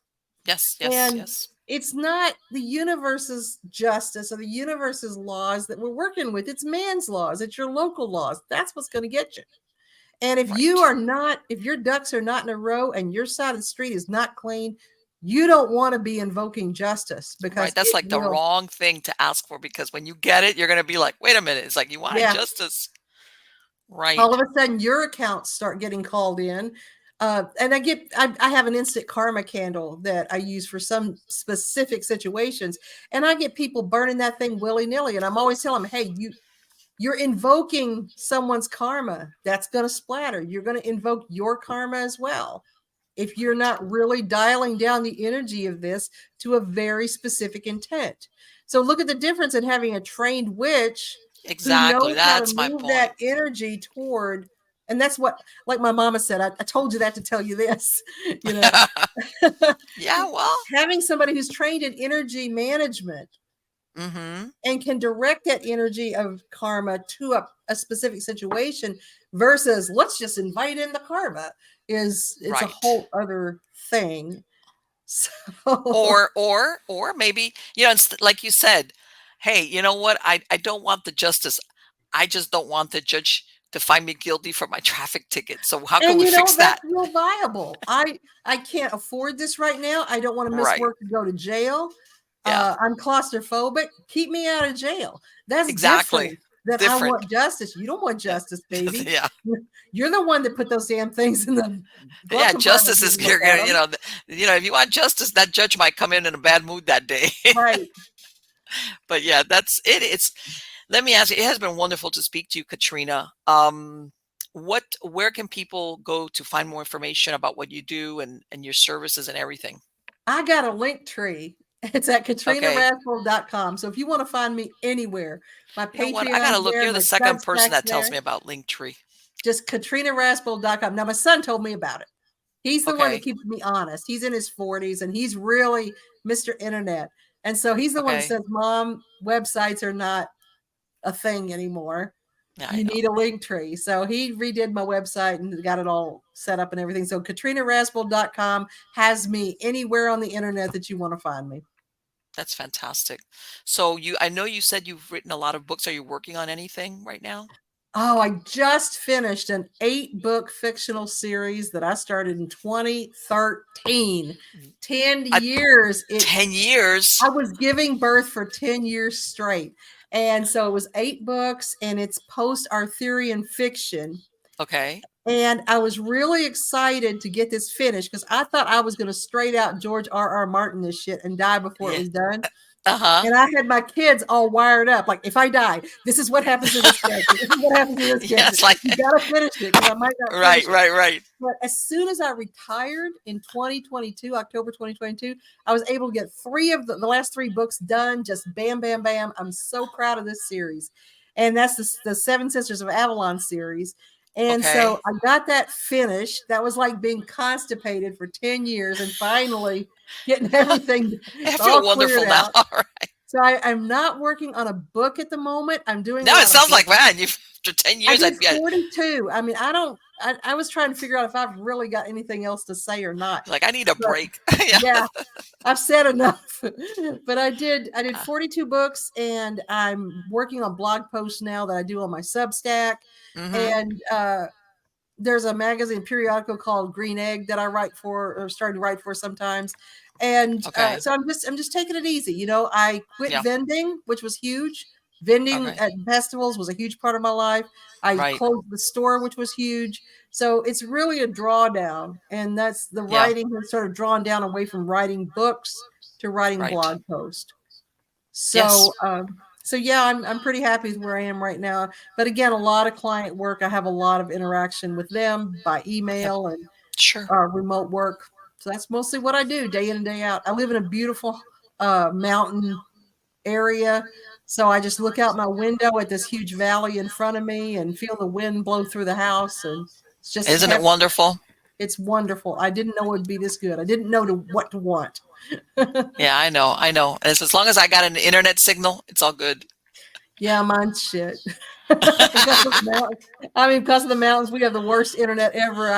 yes, yes, And yes. it's not the universe's justice or the universe's laws that we're working with. It's man's laws. It's your local laws. That's what's going to get you. And Right, if your ducks are not in a row and your side of the street is not clean, you don't want to be invoking justice right. because That's it like the will. wrong thing to ask for, because when you get it, you're gonna be like, wait a minute. It's like you wanted Yeah. justice, All of right? a sudden your accounts start getting called in. And I have an instant karma candle that I use for some specific situations. And I get people burning that thing willy nilly. And I'm always telling them, hey, you're invoking someone's karma. That's going to splatter. You're going to invoke your karma as well if you're Right. not really dialing down the energy of this to a very specific intent. So look at the difference in having a trained witch who Exactly. knows how to That's my move that point. energy toward, and that's what, like my mama said, I told you that to tell you this, you know, Yeah. Well. having somebody who's trained in energy management Mm-hmm. and can direct that energy of karma to a specific situation versus let's just invite in the karma it's a Right. whole other thing. So Or maybe, like you said, hey, you know what? I don't want the justice. I just don't want the judge to find me guilty for my traffic ticket. So how can And we you know, fix that? that's real viable. I can't afford this right now. I don't want to miss Right. work to go to jail. Yeah. I'm claustrophobic. Keep me out of jail. That's Exactly. different than I Different. want justice. You don't want justice, baby. Yeah. You're the one that put those damn things in the glove Yeah. compartment. Justice is Didn't look you're at gonna, them. if you want justice, that judge might come in a bad mood that day. Right. But yeah, that's it. Let me ask you, it has been wonderful to speak to you, Katrina. Where can people go to find more information about what you do and your services and everything? I got a link tree. It's at Okay. katrinarasbold.com. So if you want to find me anywhere, my You know what? I gotta Patreon's look. there, You're the my second person Substack's that tells there. me about Linktree. Just katrinarasbold.com. Now my son told me about it. He's the one that Okay. keeps me honest. He's in his 40s and he's really Mr. Internet. And so he's the one that Okay. says, Mom, websites are not a thing anymore. Yeah, I You know. need a link tree. So he redid my website and got it all set up and everything. So katrinarasbold.com has me anywhere on the internet that you want to find me. That's fantastic. So I know you said you've written a lot of books. Are you working on anything right now? Oh, I just finished an 8-book fictional series that I started in 2013. 10 I, years. 10 years. I was giving birth for 10 years straight. And so it was 8 books and it's post-Arthurian fiction. Okay. And I was really excited to get this finished because I thought I was going to straight out George R.R. Martin this shit and die before it Yeah. was done. Uh-huh. And I had my kids all wired up. Like, if I die, this is what happens to this character. This is what happens to this Yeah, character. it's like You got to finish it because I might not right, finish it. right, right. But as soon as I retired in 2022, October 2022, I was able to get 3 of the last 3 books done. Just bam, bam, bam. I'm so proud of this series. And that's the Seven Sisters of Avalon series. And Okay. so I got that finished. That was like being constipated for 10 years and finally getting everything I feel all cleared wonderful now. out. All right. So I'm not working on a book at the moment. I'm doing a Now it lot of sounds like, man, you after 10 I years, did yeah, 42. I mean, I was trying to figure out if I've really got anything else to say or not. like I need a But break. Yeah. yeah, I've said enough. But I did 42 books and I'm working on blog posts now that I do on my Substack. Mm-hmm. And there's a magazine periodical called Green Egg that I write for or starting to write for sometimes. And Okay. so I'm just taking it easy. You know, I quit Yeah. vending, which was huge. Vending Okay. at festivals was a huge part of my life. I Right. closed the store, which was huge. So it's really a drawdown. And that's the Yeah. writing has sort of drawn down away from writing books to writing Right. blog posts. Yes. So yeah, I'm pretty happy with where I am right now. But again, a lot of client work. I have a lot of interaction with them by Yep. email and Sure. remote work. So that's mostly what I do day in and day out. I live in a beautiful mountain area. So I just look out my window at this huge valley in front of me and feel the wind blow through the house. And it's just Isn't it heaven. wonderful? It's wonderful. I didn't know it would be this good. I didn't know what to want. Yeah, I know. I know. And as long as I got an internet signal, it's all good. Yeah, mine's shit. Because of the mountains. I mean, because of the mountains, we have the worst internet ever.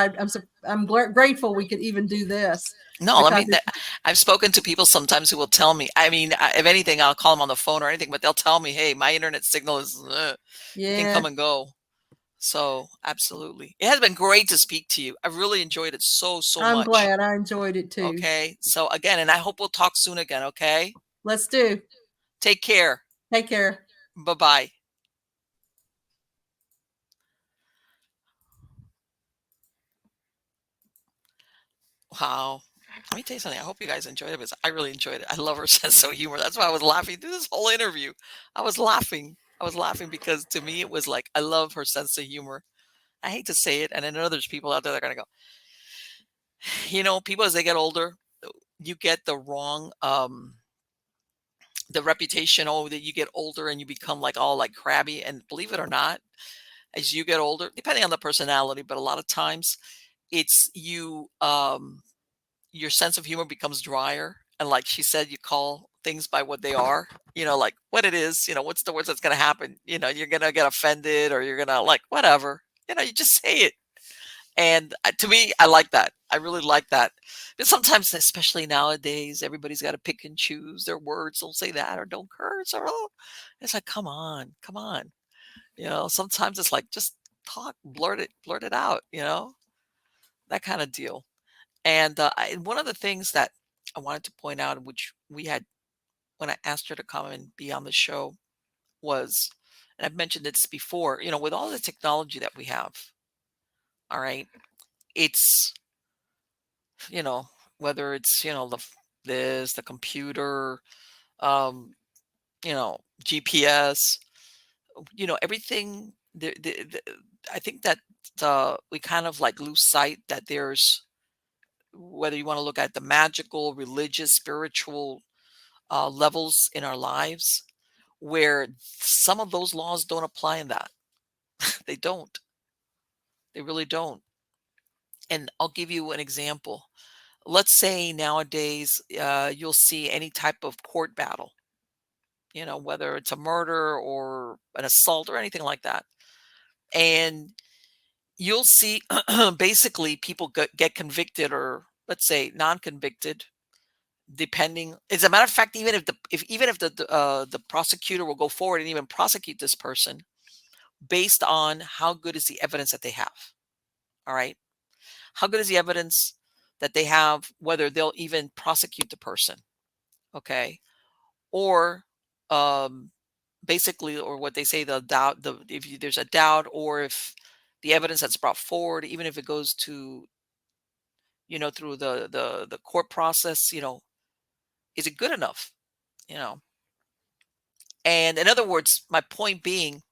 I'm grateful we could even do this No, let because me. I've spoken to people sometimes who will tell me. I mean, if anything, I'll call them on the phone or anything, but they'll tell me, "Hey, my internet signal is. It can yeah, come and go." So, absolutely, it has been great to speak to you. I really enjoyed it so I'm much. glad I enjoyed it too. Okay, so again, and I hope we'll talk soon again. Okay, Let's do. take care. Take care. Bye bye. Wow. Let me tell you something. I hope you guys enjoyed it because I really enjoyed it. I love her sense of humor. That's why I was laughing through this whole interview. I was laughing. I was laughing because to me it was like I love her sense of humor. I hate to say it, and I know there's people out there that are gonna go. People as they get older, you get the wrong the reputation. Oh, that you get older and you become like all like crabby. And believe it or not, as you get older, depending on the personality, but a lot of times it's your sense of humor becomes drier. And like she said, you call things by what they are, like what it is, what's the worst that's going to happen? You're going to get offended or you're going to like, whatever, you just say it. And to me, I like that. I really like that. But sometimes, especially nowadays, everybody's got to pick and choose their words. Don't say that or don't curse or, oh, it's like, come on, come on. Sometimes it's like, just talk, blurt it out, that kind of deal. And one of the things that I wanted to point out, which we had when I asked her to come and be on the show, was, and I've mentioned this before, with all the technology that we have, all right, it's, you know, whether it's, the computer, um, GPS, everything. I think that we kind of like lose sight that there's, whether you want to look at the magical, religious, spiritual levels in our lives, where some of those laws don't apply in that. They don't. They really don't. And I'll give you an example. Let's say nowadays you'll see any type of court battle, whether it's a murder or an assault or anything like that. And you'll see basically people get convicted, or let's say non-convicted, depending. As a matter of fact, even if the prosecutor will go forward and even prosecute this person based on how good is the evidence that they have. All right. How good is the evidence that they have, whether they'll even prosecute the person. Okay. Or um, basically, or what they say, the doubt, there's a doubt, or if the evidence that's brought forward, even if it goes to, through the court process, is it good enough? You know. And in other words, my point being,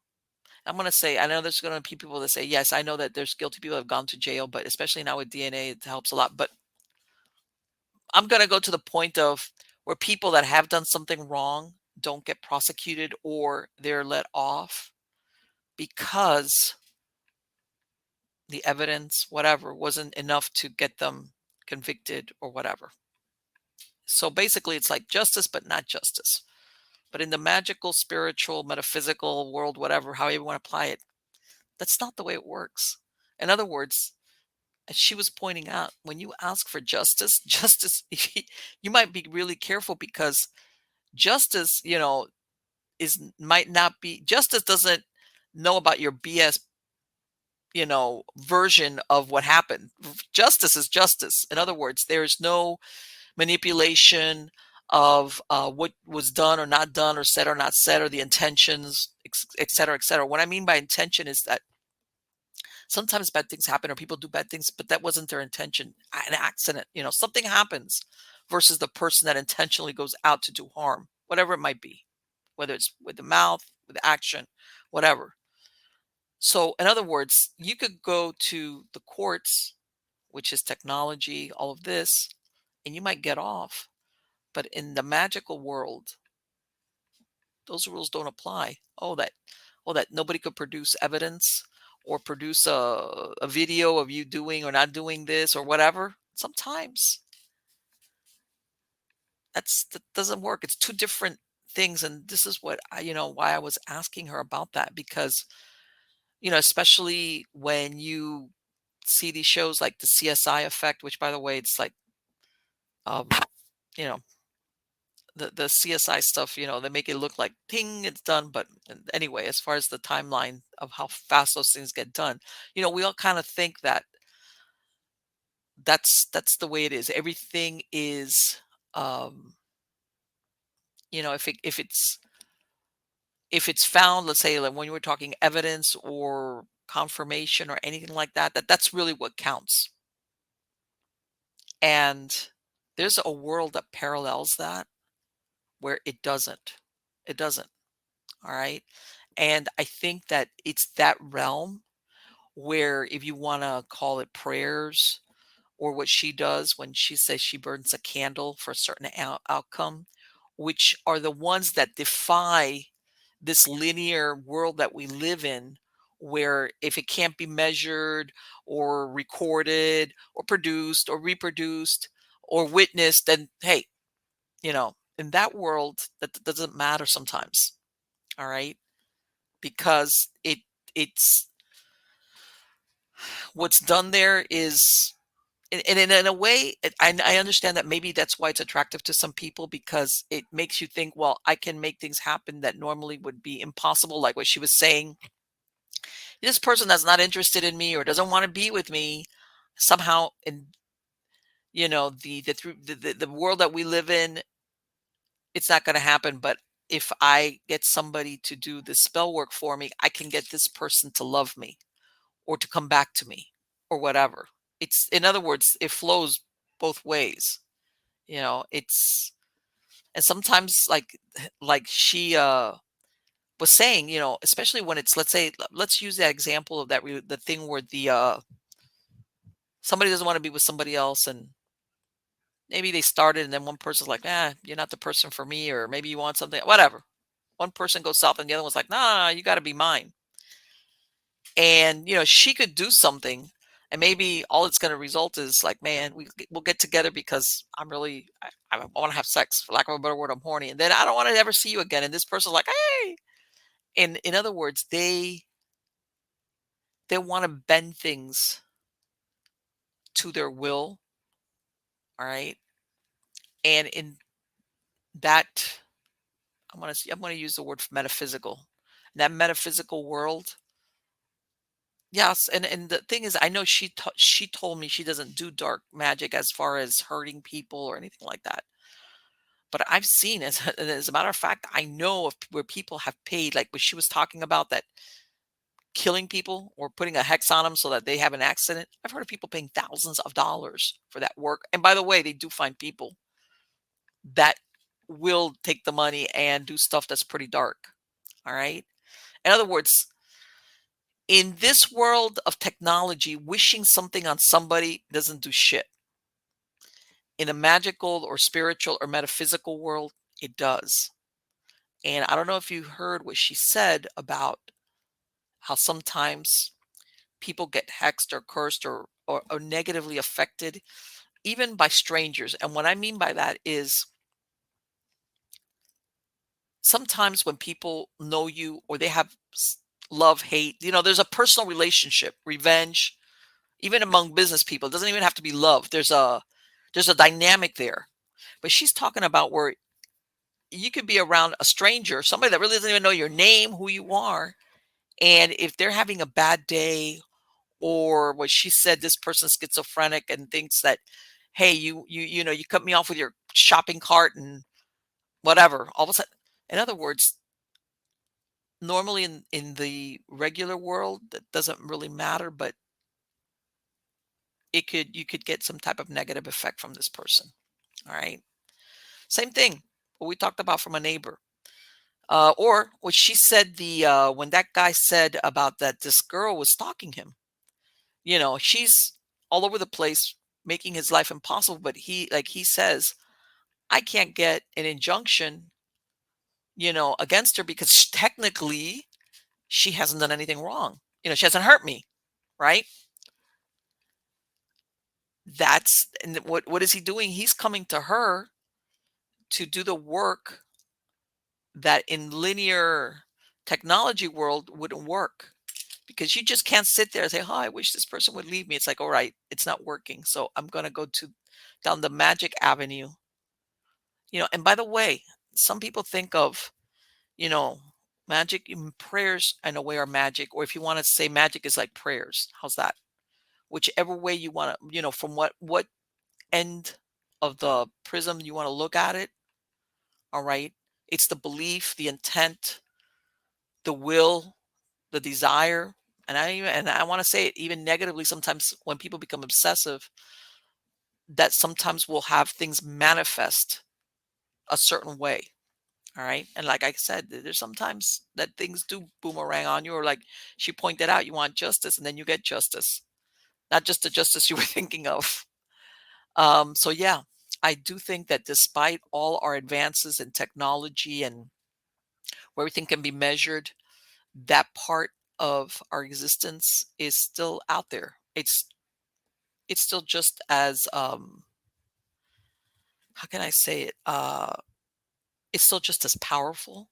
I'm going to say, I know there's going to be people that say, yes, I know that there's guilty people that have gone to jail, but especially now with DNA, it helps a lot. But I'm going to go to the point of where people that have done something wrong don't get prosecuted, or they're let off because the evidence, whatever, wasn't enough to get them convicted or whatever. So basically, it's like justice, but not justice. But in the magical, spiritual, metaphysical world, whatever, however you want to apply it, that's not the way it works. In other words, as she was pointing out, when you ask for justice, justice, you might be really careful, because justice, might not be, justice doesn't know about your BS, version of what happened. Justice is justice. In other words, there's no manipulation of what was done or not done, or said or not said, or the intentions, et cetera, et cetera. What I mean by intention is that sometimes bad things happen, or people do bad things, but that wasn't their intention. An accident, something happens, versus the person that intentionally goes out to do harm, whatever it might be, whether it's with the mouth, with action, whatever. So, in other words, you could go to the courts, which is technology, all of this, and you might get off. But in the magical world, those rules don't apply. Oh, that nobody could produce evidence, or produce a video of you doing or not doing this or whatever. Sometimes that doesn't work. It's two different things. And this is what why I was asking her about that, because, especially when you see these shows like the CSI Effect, which, by the way, it's like, um, you know, the CSI stuff, they make it look like ting, it's done. But anyway, as far as the timeline of how fast those things get done, we all kind of think that that's the way it is. Everything is, um, if it's found, let's say, like when you were talking evidence or confirmation or anything like that, that's really what counts. And there's a world that parallels that, where it doesn't. It doesn't. All right. And I think that it's that realm where, if you want to call it prayers, or what she does when she says she burns a candle for a certain outcome, which are the ones that defy this linear world that we live in, where if it can't be measured or recorded or produced or reproduced or witnessed, then hey, in that world, that doesn't matter sometimes. All right. Because it's what's done there is, and in a way, I understand that maybe that's why it's attractive to some people, because it makes you think, well, I can make things happen that normally would be impossible. Like what she was saying, this person that's not interested in me or doesn't want to be with me somehow in the world that we live in, it's not going to happen. But if I get somebody to do the spell work for me, I can get this person to love me or to come back to me or whatever. It's, in other words, it flows both ways. It's, and sometimes like she was saying, especially when it's, let's say, let's use that example of the thing where the somebody doesn't want to be with somebody else, and maybe they started and then one person's like, you're not the person for me, or maybe you want something, whatever. One person goes south and the other one's like, nah, you got to be mine. And she could do something, and maybe all it's going to result is like, man, we'll get together because I want to have sex, for lack of a better word. I'm horny, and then I don't want to ever see you again. And this person's like, hey. And in other words, they want to bend things to their will. All right. And in that, I'm going to use the word metaphysical. That metaphysical world. Yes, and the thing is, I know she told me she doesn't do dark magic as far as hurting people or anything like that. But I've seen, as a matter of fact, I know of where people have paid, like what she was talking about, that killing people or putting a hex on them so that they have an accident. I've heard of people paying thousands of dollars for that work. And by the way, they do find people that will take the money and do stuff that's pretty dark. All right. In other words, in this world of technology, wishing something on somebody doesn't do shit. In a magical or spiritual or metaphysical world, it does. And I don't know if you heard what she said about how sometimes people get hexed or cursed or negatively affected, even by strangers. And what I mean by that is sometimes when people know you or they have love, hate, there's a personal relationship, revenge, even among business people. It doesn't even have to be love. There's a dynamic there. But she's talking about where you could be around a stranger, somebody that really doesn't even know your name, who you are, and if they're having a bad day, or what she said, this person's schizophrenic and thinks that, hey, you cut me off with your shopping cart and whatever. All of a sudden, in other words, normally in the regular world, that doesn't really matter, but you could get some type of negative effect from this person. All right. Same thing what we talked about from a neighbor. Or what she said, the when that guy said about that this girl was stalking him. She's all over the place, making his life impossible. But he says, I can't get an injunction, against her because technically she hasn't done anything wrong. She hasn't hurt me, right? And what is he doing? He's coming to her to do the work that in linear technology world wouldn't work, because you just can't sit there and say, oh, I wish this person would leave me. It's like, all right, it's not working, so I'm going to go to down the magic avenue. And by the way, some people think of, you know magic, even prayers in a way are magic. Or if you want to say magic is like prayers, how's that? Whichever way you want to, from what end of the prism you want to look at it. All right. It's the belief, the intent, the will, the desire. And I want to say it even negatively, sometimes when people become obsessive, that sometimes will have things manifest a certain way. All right. And like I said, there's sometimes that things do boomerang on you, or like she pointed out, you want justice and then you get justice, not just the justice you were thinking of. So yeah, I do think that despite all our advances in technology and where everything can be measured, that part of our existence is still out there. It's still just as how can I say it? It's still just as powerful.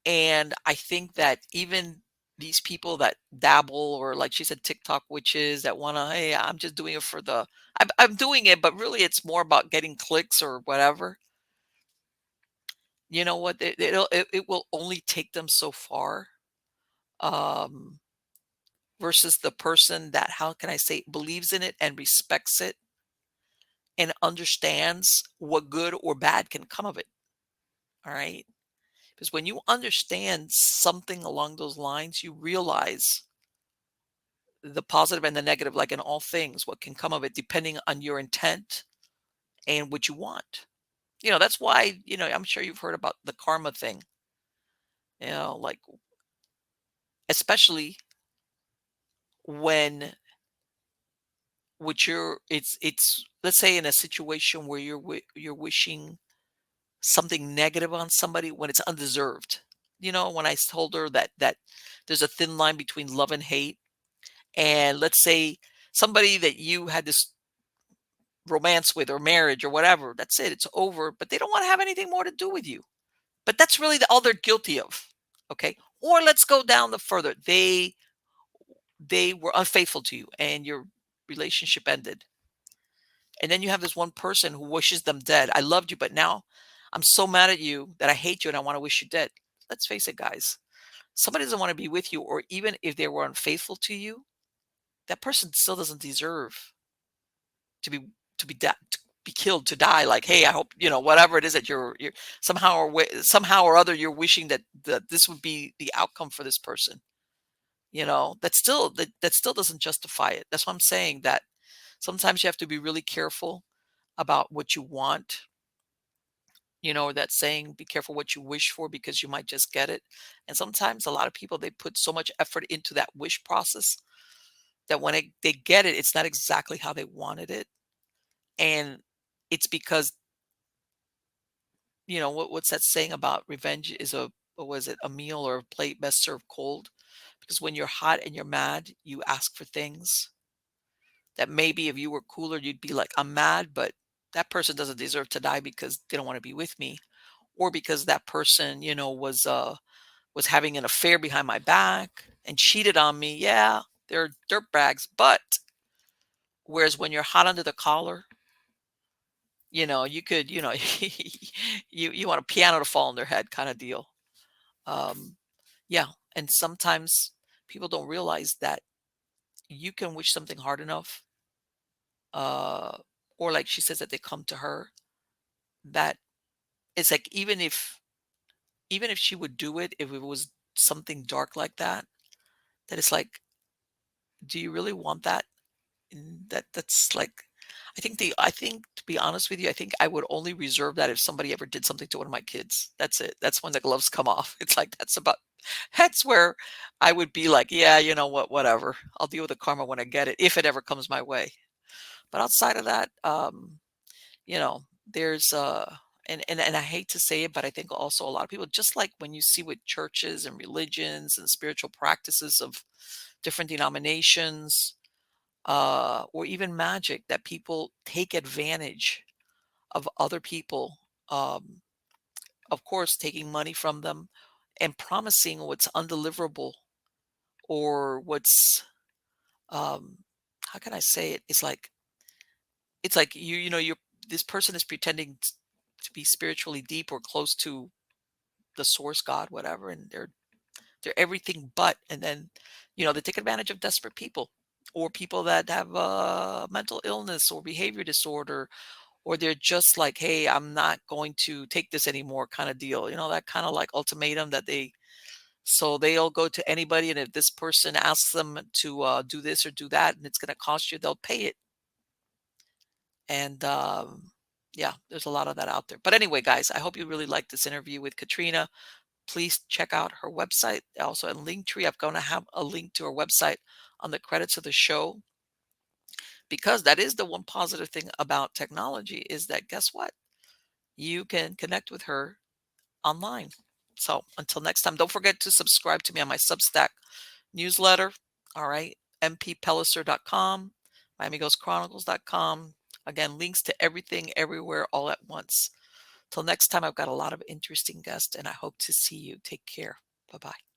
And I think that even these people that dabble, or like she said, TikTok witches that want to, hey, I'm just doing it for I'm doing it, but really it's more about getting clicks or whatever. You know what? It will only take them so far. Um, versus the person that, how can I say, believes in it and respects it and understands what good or bad can come of it. All right. Because when you understand something along those lines, you realize the positive and the negative, like in all things, what can come of it depending on your intent and what you want. That's why, I'm sure you've heard about the karma thing, like, especially when it's let's say in a situation where you're wishing something negative on somebody when it's undeserved. When I told her that there's a thin line between love and hate, and let's say somebody that you had this romance with or marriage or whatever, that's it, it's over, but they don't want to have anything more to do with you. But that's really all they're guilty of. Okay. Or let's go down the further. They were unfaithful to you and your relationship ended. And then you have this one person who wishes them dead. I loved you, but now I'm so mad at you that I hate you and I want to wish you dead. Let's face it, guys. Somebody doesn't want to be with you, or even if they were unfaithful to you, that person still doesn't deserve to be to be killed, to die. Like, hey, I hope whatever it is that you're somehow or other you're wishing that this would be the outcome for this person. That still doesn't justify it. That's why I'm saying that sometimes you have to be really careful about what you want. That saying, be careful what you wish for because you might just get it. And sometimes a lot of people, they put so much effort into that wish process that when they get it, it's not exactly how they wanted it. And it's because, what's that saying about revenge is what was it, a meal or a plate best served cold? Because when you're hot and you're mad, you ask for things that maybe if you were cooler, you'd be like, I'm mad, but that person doesn't deserve to die because they don't want to be with me, or because that person, was having an affair behind my back and cheated on me. Yeah, they're dirtbags. But whereas when you're hot under the collar, you could, you want a piano to fall on their head kind of deal. Um, yeah. And sometimes people don't realize that you can wish something hard enough, uh, or like she says that they come to her, that it's like, even if she would do it, if it was something dark like that, that it's like, do you really want that? And that's like, I think to be honest with you, I think I would only reserve that if somebody ever did something to one of my kids. That's it. That's when the gloves come off. It's like, that's where I would be like, yeah, you know what, whatever. I'll deal with the karma when I get it, if it ever comes my way. But outside of that, there's and I hate to say it, but I think also a lot of people, just like when you see with churches and religions and spiritual practices of different denominations, or even magic, that people take advantage of other people, um, of course taking money from them and promising what's undeliverable, or what's, um, how can I say it, it's like you're, this person is pretending to be spiritually deep or close to the source God, whatever, and they're everything but. And then they take advantage of desperate people, or people that have mental illness or behavior disorder, or they're just like, hey, I'm not going to take this anymore kind of deal, that kind of like ultimatum that they'll go to anybody, and if this person asks them to do this or do that and it's going to cost you, they'll pay it. And yeah, there's a lot of that out there. But anyway, guys, I hope you really liked this interview with Katrina. Please check out her website. Also in Linktree, I'm going to have a link to her website on the credits of the show, because that is the one positive thing about technology, is that, guess what? You can connect with her online. So until next time, don't forget to subscribe to me on my Substack newsletter. All right. mppellicer.com, miamighostchronicles.com. Again, links to everything, everywhere, all at once. Till next time, I've got a lot of interesting guests, and I hope to see you. Take care. Bye-bye.